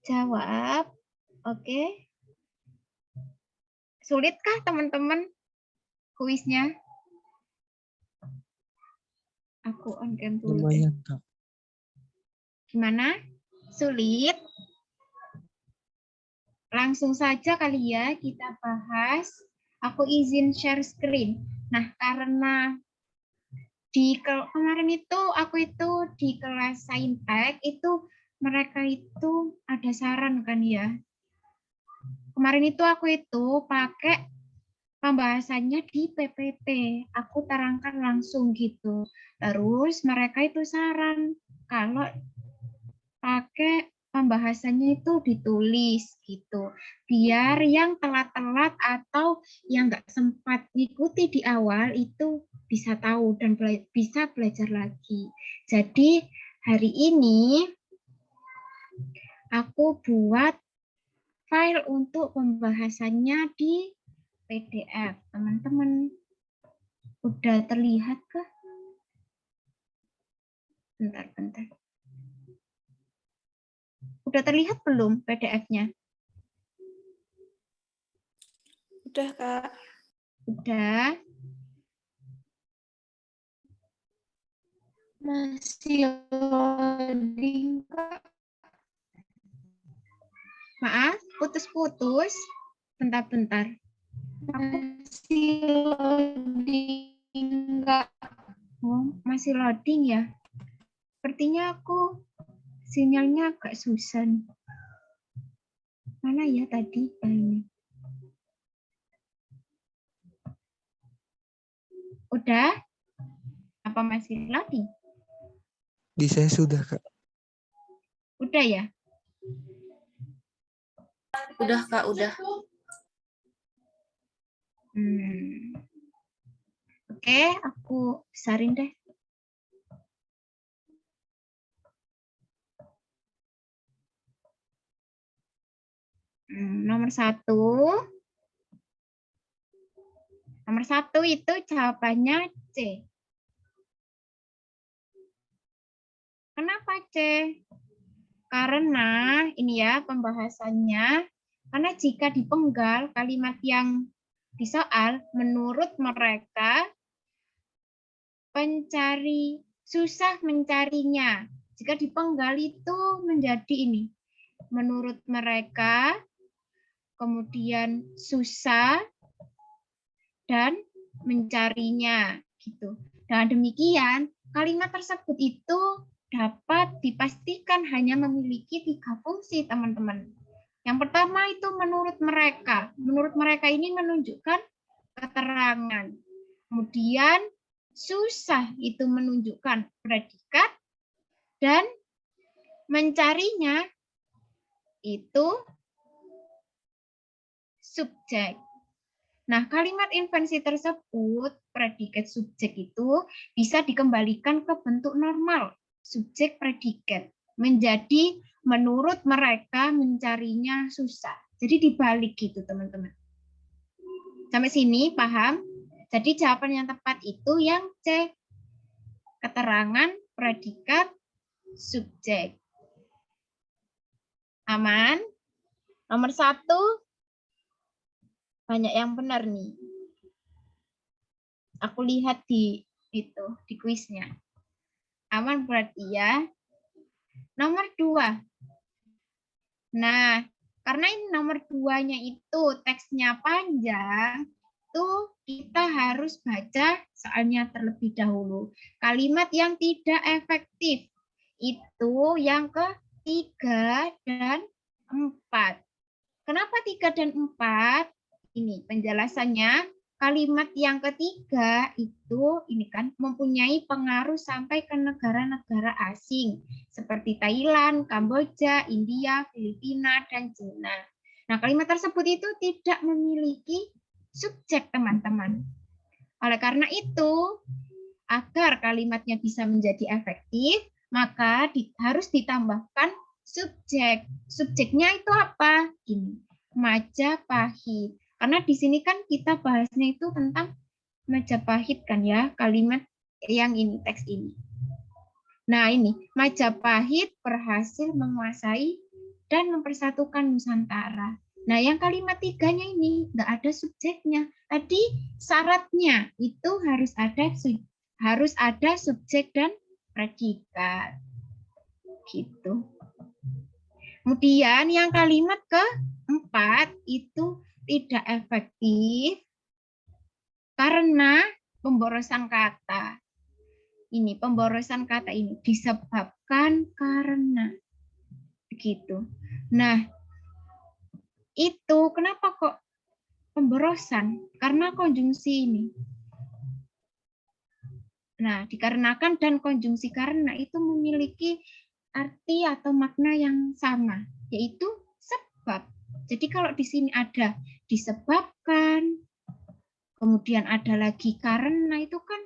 jawab. Oke. Sulitkah teman-teman kuisnya? Aku on cam dulu deh. Lumayan, Kak. Gimana? Sulit? Langsung saja kali ya kita bahas. Aku izin share screen. Nah, karena kemarin itu aku itu di kelas Saintek itu mereka itu ada saran kan ya. Kemarin itu aku itu pakai pembahasannya di PPT. Aku terangkan langsung gitu. Terus mereka itu saran kalau pakai pembahasannya itu ditulis gitu. Biar yang telat-telat atau yang nggak sempat ngikuti di awal itu bisa tahu dan bisa belajar lagi. Jadi hari ini aku buat file untuk pembahasannya di PDF. Teman-teman udah terlihat kah? Bentar. Udah terlihat belum PDF-nya? Udah, Kak. Udah. Masih loading, Kak. Maaf, putus-putus. Bentar. Masih loading, Kak. Oh, masih loading ya? Sepertinya aku sinyalnya agak susah. Mana ya tadi? Ini. Udah? Apa masih loading? Di saya sudah, Kak. Udah ya? Udah, Kak, udah. Oke, aku besarin deh. Nomor satu itu jawabannya C. Kenapa C? Karena ini ya pembahasannya. Karena jika dipenggal kalimat yang di soal, menurut mereka susah mencarinya. Jika dipenggal itu menjadi ini. Menurut mereka, kemudian susah dan mencarinya gitu. Dengan demikian, kalimat tersebut itu dapat dipastikan hanya memiliki 3 fungsi, teman-teman. Yang pertama itu menurut mereka. Menurut mereka ini menunjukkan keterangan. Kemudian susah itu menunjukkan predikat dan mencarinya itu subjek. Nah, kalimat invensi tersebut, predikat subjek itu bisa dikembalikan ke bentuk normal, subjek predikat, menjadi menurut mereka mencarinya susah. Jadi dibalik gitu, teman-teman. Sampai sini paham? Jadi jawaban yang tepat itu yang C. Keterangan, predikat, subjek. Aman? Nomor 1, banyak yang benar nih. Aku lihat di kuisnya. Aman berarti ya. Nomor 2. Nah, karena ini nomor 2-nya itu teksnya panjang, tuh kita harus baca soalnya terlebih dahulu. Kalimat yang tidak efektif itu yang ke-3 dan 4. Kenapa 3 dan 4? Ini penjelasannya. Kalimat yang ketiga itu ini kan mempunyai pengaruh sampai ke negara-negara asing seperti Thailand, Kamboja, India, Filipina, dan Cina. Nah, kalimat tersebut itu tidak memiliki subjek, teman-teman. Oleh karena itu, agar kalimatnya bisa menjadi efektif, maka harus ditambahkan subjek. Subjeknya itu apa? Ini, Majapahit. Karena di sini kan kita bahasnya itu tentang Majapahit kan ya, kalimat yang ini, teks ini. Nah ini, Majapahit berhasil menguasai dan mempersatukan Nusantara. Nah yang kalimat 3-nya ini nggak ada subjeknya. Tadi syaratnya itu harus ada subjek dan predikat. Gitu. Kemudian yang kalimat keempat itu tidak efektif karena pemborosan kata. Ini pemborosan kata ini disebabkan karena begitu. Nah, itu kenapa kok pemborosan? Karena konjungsi ini. Nah, dikarenakan dan konjungsi karena itu memiliki arti atau makna yang sama, yaitu sebab. Jadi kalau di sini ada disebabkan, kemudian ada lagi karena, itu kan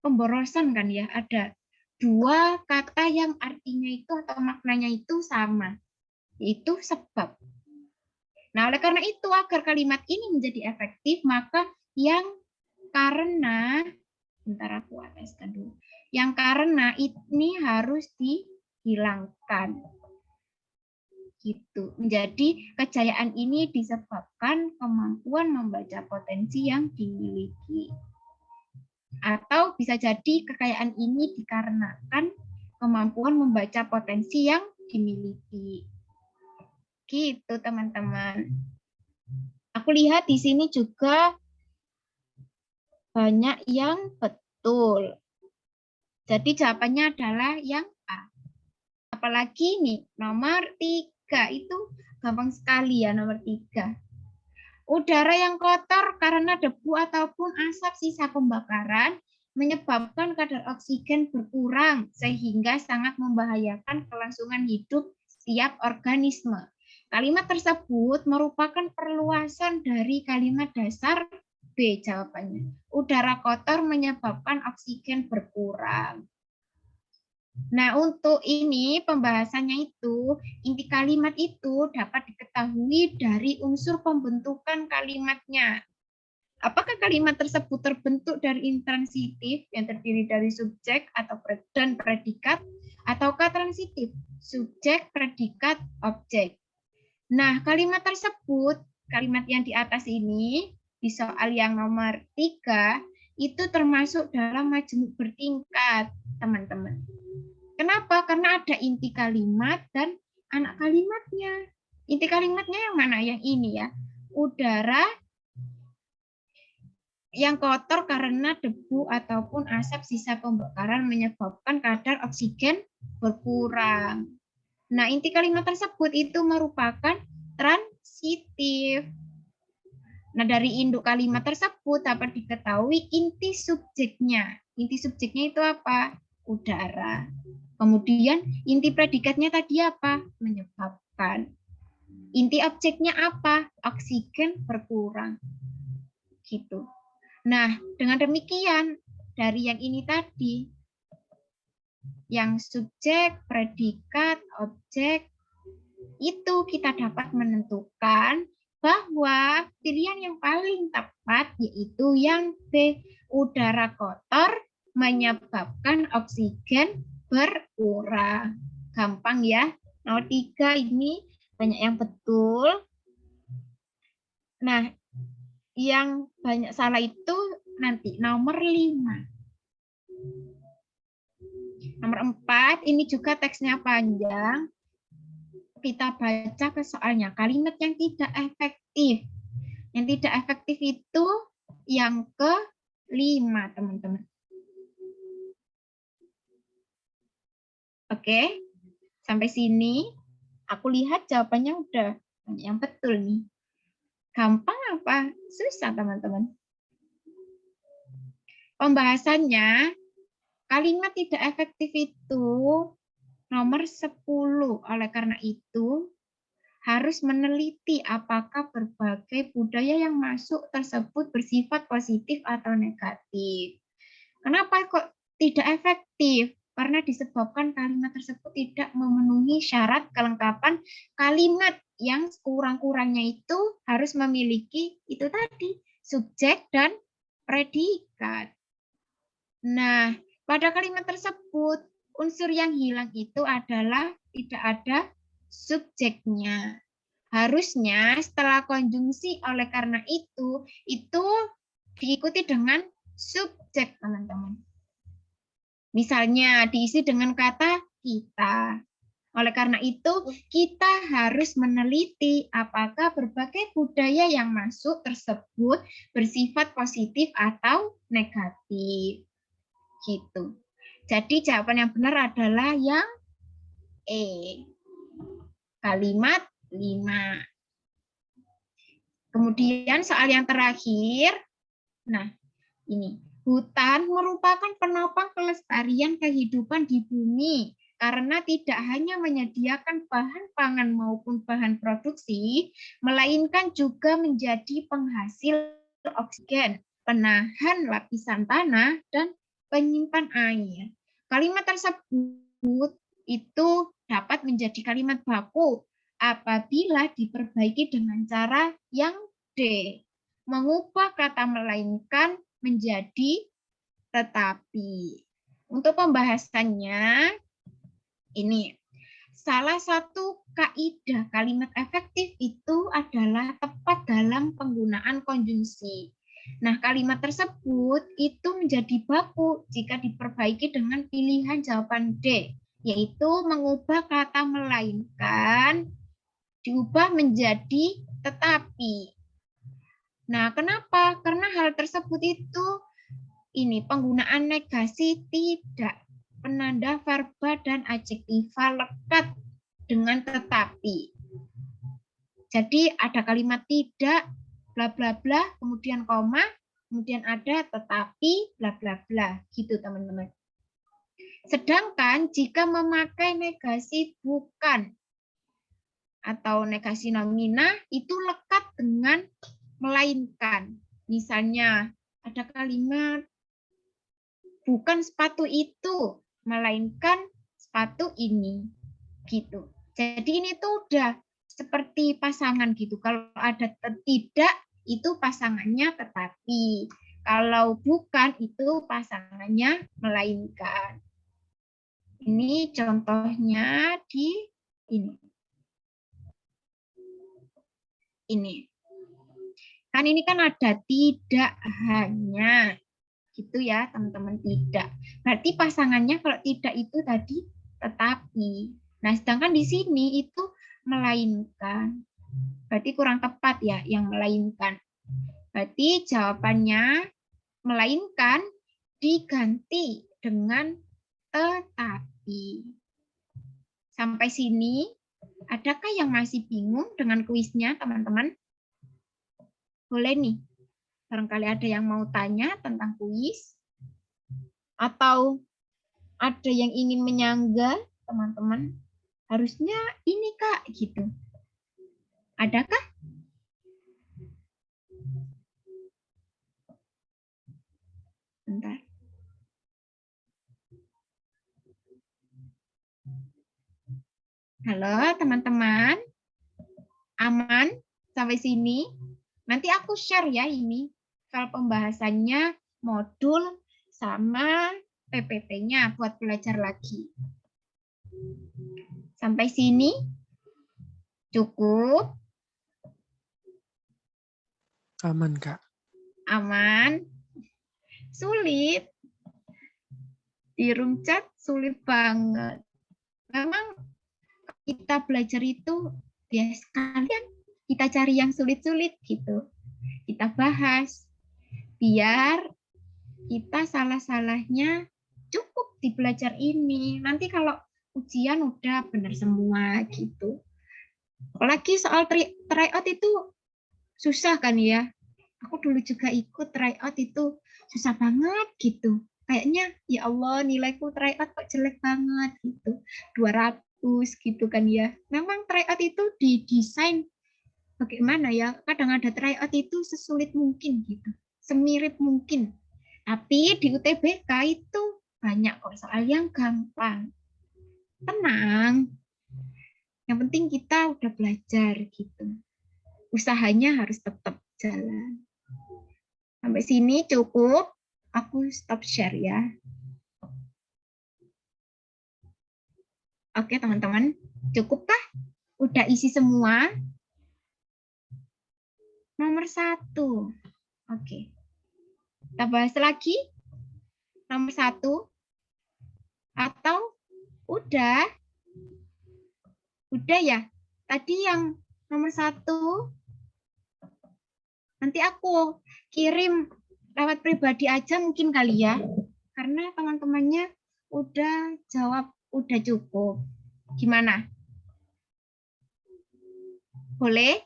pemborosan kan ya, ada dua kata yang artinya itu atau maknanya itu sama, yaitu sebab. Nah, oleh karena itu agar kalimat ini menjadi efektif, maka yang karena, bentar aku ateskan dulu, yang karena ini harus dihilangkan. Gitu. Menjadi kejayaan ini disebabkan kemampuan membaca potensi yang dimiliki. Atau bisa jadi kekayaan ini dikarenakan kemampuan membaca potensi yang dimiliki. Gitu, teman-teman. Aku lihat di sini juga banyak yang betul. Jadi jawabannya adalah yang A. Apalagi nih, nomor 3 itu gampang sekali ya, nomor 3. Udara yang kotor karena debu ataupun asap sisa pembakaran menyebabkan kadar oksigen berkurang sehingga sangat membahayakan kelangsungan hidup setiap organisme. Kalimat tersebut merupakan perluasan dari kalimat dasar B jawabannya. Udara kotor menyebabkan oksigen berkurang. Nah, untuk ini pembahasannya itu, inti kalimat itu dapat diketahui dari unsur pembentukan kalimatnya. Apakah kalimat tersebut terbentuk dari intransitif yang terdiri dari subjek atau dan predikat, ataukah transitif, subjek, predikat, objek. Nah, kalimat tersebut, kalimat yang di atas ini, di soal yang nomor 3, itu termasuk dalam majemuk bertingkat, teman-teman. Kenapa? Karena ada inti kalimat dan anak kalimatnya. Inti kalimatnya yang mana? Yang ini ya. Udara yang kotor karena debu ataupun asap sisa pembakaran menyebabkan kadar oksigen berkurang. Nah, inti kalimat tersebut itu merupakan transitif. Nah, dari induk kalimat tersebut dapat diketahui inti subjeknya. Inti subjeknya itu apa? Udara. Kemudian inti predikatnya tadi apa? Menyebabkan. Inti objeknya apa? Oksigen berkurang. Gitu. Nah, dengan demikian dari yang ini tadi, yang subjek, predikat, objek, itu kita dapat menentukan bahwa pilihan yang paling tepat yaitu yang B, udara kotor menyebabkan oksigen berkurang. Gampang ya. Nomor 3 ini banyak yang betul. Nah, yang banyak salah itu nanti nomor 5. Nomor 4, ini juga teksnya panjang. Kita baca ke soalnya. Kalimat yang tidak efektif. Yang tidak efektif itu yang ke-5, teman-teman. Oke, sampai sini aku lihat jawabannya udah banyak yang betul nih. Gampang apa? Susah, teman-teman. Pembahasannya, kalimat tidak efektif itu nomor 10. Oleh karena itu, harus meneliti apakah berbagai budaya yang masuk tersebut bersifat positif atau negatif. Kenapa kok tidak efektif? Karena disebabkan kalimat tersebut tidak memenuhi syarat kelengkapan kalimat yang kurang-kurangnya itu harus memiliki itu tadi, subjek dan predikat. Nah, pada kalimat tersebut unsur yang hilang itu adalah tidak ada subjeknya. Harusnya setelah konjungsi oleh karena itu diikuti dengan subjek, teman-teman. Misalnya diisi dengan kata kita. Oleh karena itu, kita harus meneliti apakah berbagai budaya yang masuk tersebut bersifat positif atau negatif. Gitu. Jadi jawaban yang benar adalah yang E. Kalimat 5. Kemudian soal yang terakhir. Nah, ini. Hutan merupakan penopang kelestarian kehidupan di bumi karena tidak hanya menyediakan bahan pangan maupun bahan produksi, melainkan juga menjadi penghasil oksigen, penahan lapisan tanah, dan penyimpan air. Kalimat tersebut itu dapat menjadi kalimat baku apabila diperbaiki dengan cara yang D, mengubah kata melainkan menjadi tetapi. Untuk pembahasannya, ini salah satu kaidah kalimat efektif itu adalah tepat dalam penggunaan konjungsi. Nah, kalimat tersebut itu menjadi baku jika diperbaiki dengan pilihan jawaban D, yaitu mengubah kata melainkan diubah menjadi tetapi. Nah, kenapa? Karena hal tersebut itu ini penggunaan negasi tidak, penanda verba dan adjektiva lekat dengan tetapi. Jadi ada kalimat tidak, bla bla bla, kemudian koma, kemudian ada tetapi, bla bla bla, gitu teman-teman. Sedangkan jika memakai negasi bukan atau negasi nomina itu lekat dengan melainkan. Misalnya ada kalimat bukan sepatu itu, melainkan sepatu ini. Gitu. Jadi ini tuh udah seperti pasangan gitu. Kalau ada tidak itu pasangannya tetapi. Kalau bukan itu pasangannya melainkan. Ini contohnya di ini. Ini. Kan ini kan ada tidak hanya, gitu ya teman-teman, tidak. Berarti pasangannya kalau tidak itu tadi tetapi. Nah sedangkan di sini itu melainkan. Berarti kurang tepat ya yang melainkan. Berarti jawabannya melainkan diganti dengan tetapi. Sampai sini, adakah yang masih bingung dengan kuisnya teman-teman? Boleh nih, barangkali ada yang mau tanya tentang kuis, atau ada yang ingin menyangga, teman-teman. Harusnya ini Kak, gitu. Adakah? Bentar. Halo teman-teman, aman sampai sini? Nanti aku share ya ini file pembahasannya, modul sama PPT-nya buat belajar lagi. Sampai sini cukup? Aman, Kak. Aman? Sulit? Di room chat sulit banget. Memang kita belajar itu ya sekalian kita cari yang sulit-sulit gitu. Kita bahas. Biar kita salah-salahnya cukup di belajar ini. Nanti kalau ujian udah benar semua gitu. Apalagi soal tryout itu susah kan ya. Aku dulu juga ikut tryout itu susah banget gitu. Kayaknya ya Allah nilaiku tryout kok jelek banget gitu. 200 gitu kan ya. Memang tryout itu didesain bagaimana ya, kadang ada tryout itu sesulit mungkin gitu, semirip mungkin. Tapi di UTBK itu banyak kok soal yang gampang. Tenang. Yang penting kita udah belajar gitu. Usahanya harus tetap jalan. Sampai sini cukup. Aku stop share ya. Oke, teman-teman. Cukupkah? Udah isi semua? Nomor 1. Oke. Kita bahas lagi. Nomor 1. Atau udah? Udah ya? Tadi yang nomor 1. Nanti aku kirim lewat pribadi aja mungkin kali ya. Karena teman-temannya udah jawab, udah cukup. Gimana? Boleh?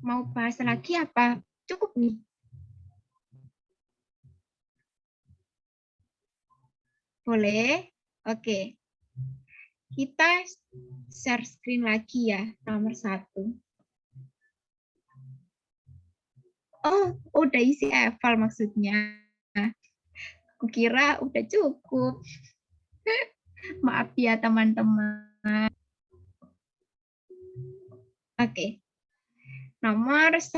Mau bahas lagi apa? Cukup nih. Boleh? Oke. Kita share screen lagi ya, nomor 1. Oh, udah isi eval maksudnya. Kukira udah cukup. Maaf ya teman-teman. Oke. Nomor 1.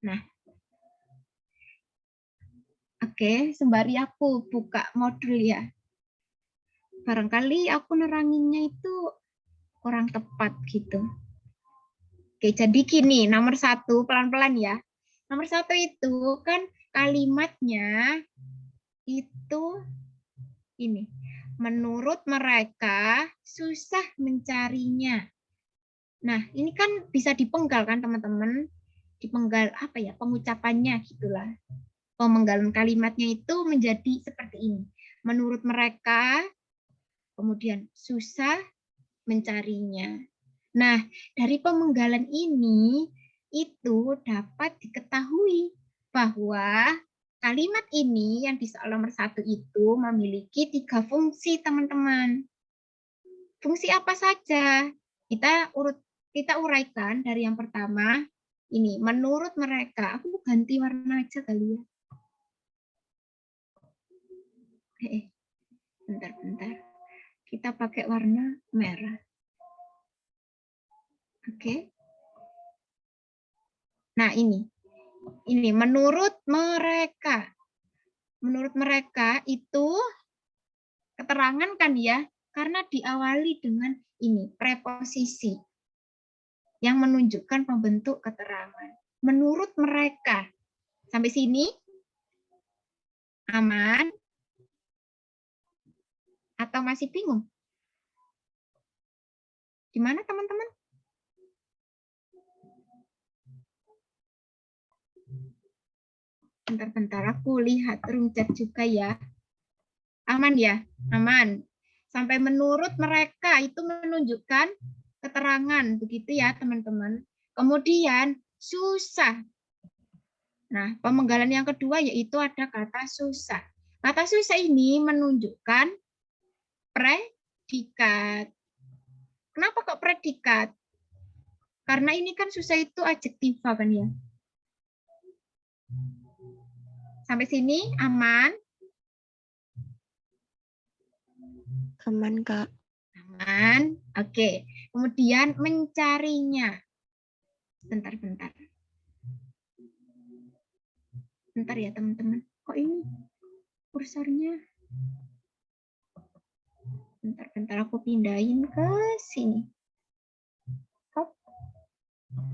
Nah. Oke, sembari aku buka modul ya. Barangkali aku neranginnya itu kurang tepat gitu. Oke, jadi gini, nomor 1 pelan-pelan ya. Nomor 1 itu kan kalimatnya itu ini. Menurut mereka susah mencarinya. Nah, ini kan bisa dipenggal kan teman-teman? Dipenggal apa ya? Pengucapannya gitulah. Pemenggalan kalimatnya itu menjadi seperti ini. Menurut mereka, kemudian susah mencarinya. Nah, dari pemenggalan ini itu dapat diketahui bahwa kalimat ini yang di soal nomor 1 itu memiliki 3 fungsi, teman-teman. Fungsi apa saja? Kita uraikan dari yang pertama, ini menurut mereka. Aku ganti warna aja kali ya. Bentar. Kita pakai warna merah. Oke. Nah, ini menurut mereka. Menurut mereka itu keterangan kan ya, karena diawali dengan ini preposisi yang menunjukkan pembentuk keterangan. Menurut mereka. Sampai sini aman? Atau masih bingung? Gimana teman-teman? Bentar, aku lihat room chat juga ya. Aman ya? Aman. Sampai menurut mereka itu menunjukkan keterangan, begitu ya teman-teman. Kemudian susah. Nah, pemenggalan yang kedua yaitu ada kata susah. Kata susah ini menunjukkan predikat. Kenapa kok predikat? Karena ini kan susah itu adjektiva kan ya. Sampai sini aman? Aman, Kak. Aman. Oke. Kemudian mencarinya. Bentar. Bentar ya teman-teman. Kok ini kursornya? Bentar, aku pindahin ke sini.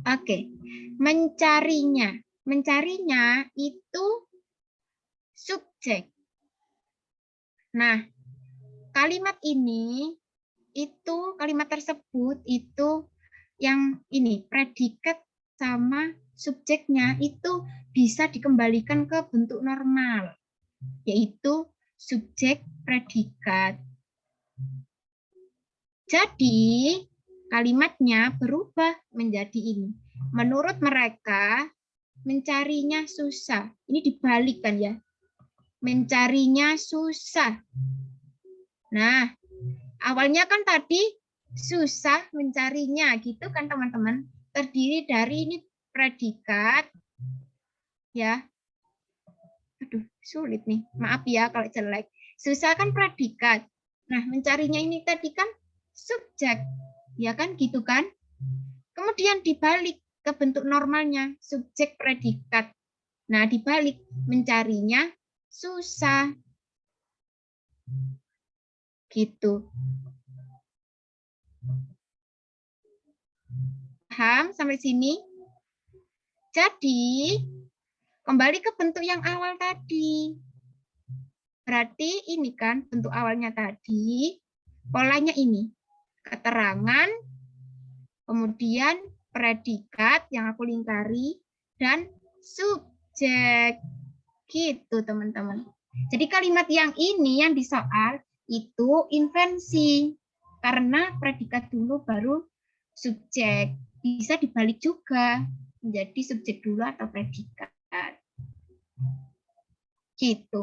Oke. Mencarinya. Mencarinya itu subjek. Nah, kalimat ini kalimat tersebut itu yang ini predikat sama subjeknya itu bisa dikembalikan ke bentuk normal, yaitu subjek predikat. Jadi kalimatnya berubah menjadi ini. Menurut mereka mencarinya susah. Ini dibalikkan ya. Mencarinya susah. Nah, awalnya kan tadi susah mencarinya gitu kan teman-teman. Terdiri dari ini predikat ya. Aduh, sulit nih. Maaf ya kalau jelek. Susah kan predikat. Nah, mencarinya ini tadi kan subjek. Ya kan gitu kan? Kemudian dibalik ke bentuk normalnya, subjek predikat. Nah, dibalik mencarinya susah. Gitu. Paham sampai sini? Jadi, kembali ke bentuk yang awal tadi. Berarti ini kan bentuk awalnya tadi, polanya ini. Keterangan, kemudian predikat yang aku lingkari, dan subjek. Gitu, teman-teman. Jadi kalimat yang ini yang disoal itu invensi. Karena predikat dulu baru subjek. Bisa dibalik juga. Menjadi subjek dulu atau predikat. Gitu.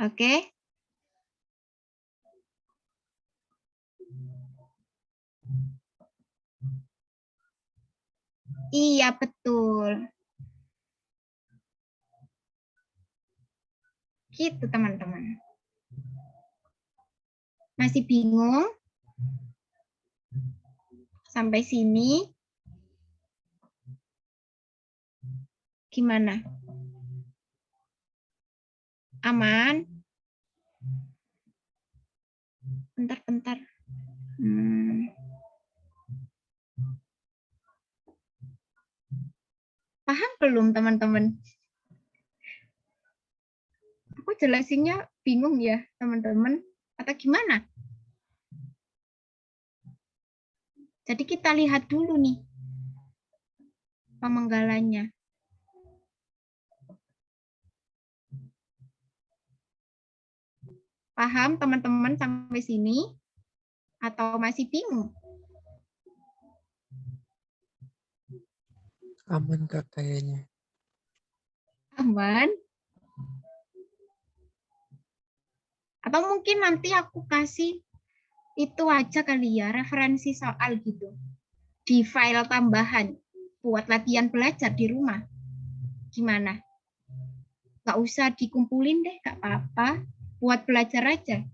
Oke. Iya, betul. Gitu, teman-teman. Masih bingung? Sampai sini? Gimana? Aman? Bentar. Paham belum, teman-teman? Aku jelasinnya bingung ya, teman-teman? Atau gimana? Jadi kita lihat dulu nih pemenggalannya. Paham, teman-teman, sampai sini? Atau masih bingung? Aman Kak kayaknya. Aman? Atau mungkin nanti aku kasih itu aja kali ya, referensi soal gitu. Di file tambahan, buat latihan belajar di rumah. Gimana? Nggak usah dikumpulin deh, nggak apa-apa. Buat belajar aja,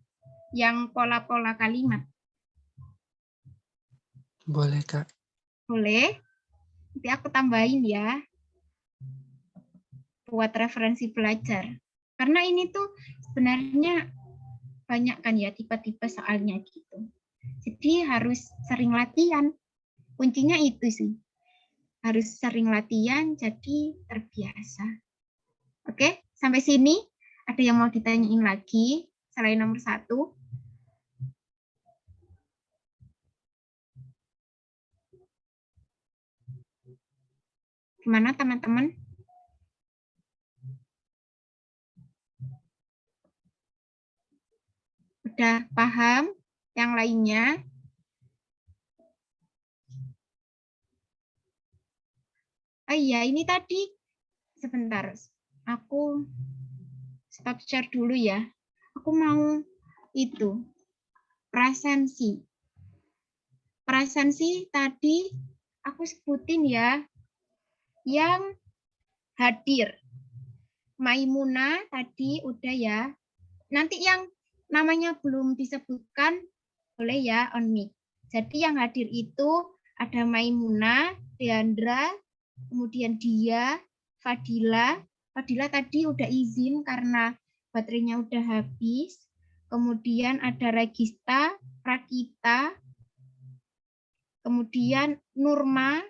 yang pola-pola kalimat. Boleh Kak. Boleh? Nanti aku tambahin ya. Buat referensi belajar. Karena ini tuh sebenarnya banyak kan ya tipe-tipe soalnya gitu. Jadi harus sering latihan. Kuncinya itu sih. Harus sering latihan jadi terbiasa. Oke, sampai sini ada yang mau ditanyain lagi selain nomor 1? Gimana teman-teman? Udah paham yang lainnya? Oh iya, ini tadi sebentar. Aku stop share dulu ya. Aku mau itu presensi. Presensi tadi aku sebutin ya yang hadir. Maimuna tadi udah ya. Nanti yang namanya belum disebutkan boleh ya on mic. Jadi yang hadir itu ada Maimuna, Deandra, kemudian Dia, Fadila. Fadila tadi udah izin karena baterainya udah habis. Kemudian ada Regista, Prakita, kemudian Nurma,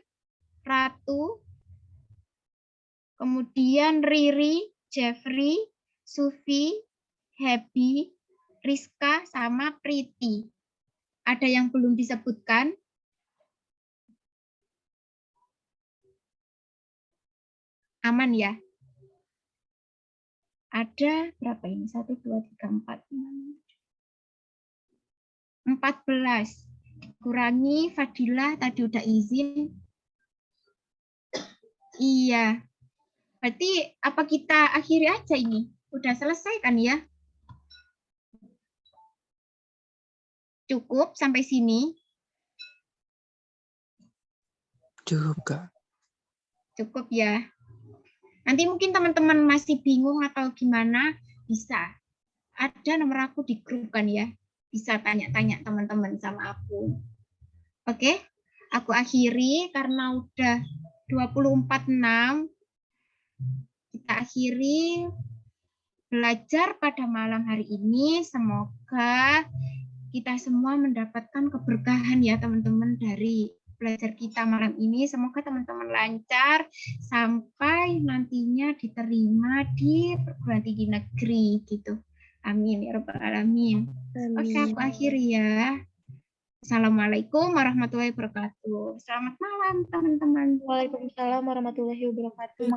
Ratu, kemudian Riri, Jeffrey, Sufi, Happy, Rizka, sama Priti. Ada yang belum disebutkan? Aman ya? Ada berapa ini? 1, 2, 3, 4, 5, 14. Dikurangi Fadila tadi udah izin. Iya. Berarti apa kita akhiri aja ini? Udah selesai kan ya? Cukup sampai sini? Cukup Kak. Cukup ya. Nanti mungkin teman-teman masih bingung atau gimana, bisa. Ada nomor aku di grup kan ya. bisa tanya-tanya teman-teman sama aku. Oke, aku akhiri karena udah 24:06. Kita akhiri belajar pada malam hari ini. Semoga kita semua mendapatkan keberkahan ya teman-teman dari belajar kita malam ini. Semoga teman-teman lancar sampai nantinya diterima di perguruan tinggi negeri gitu. Amin ya rabbal alamin. Oke, aku akhiri ya. Assalamualaikum warahmatullahi wabarakatuh. Selamat malam teman-teman. Waalaikumsalam warahmatullahi wabarakatuh.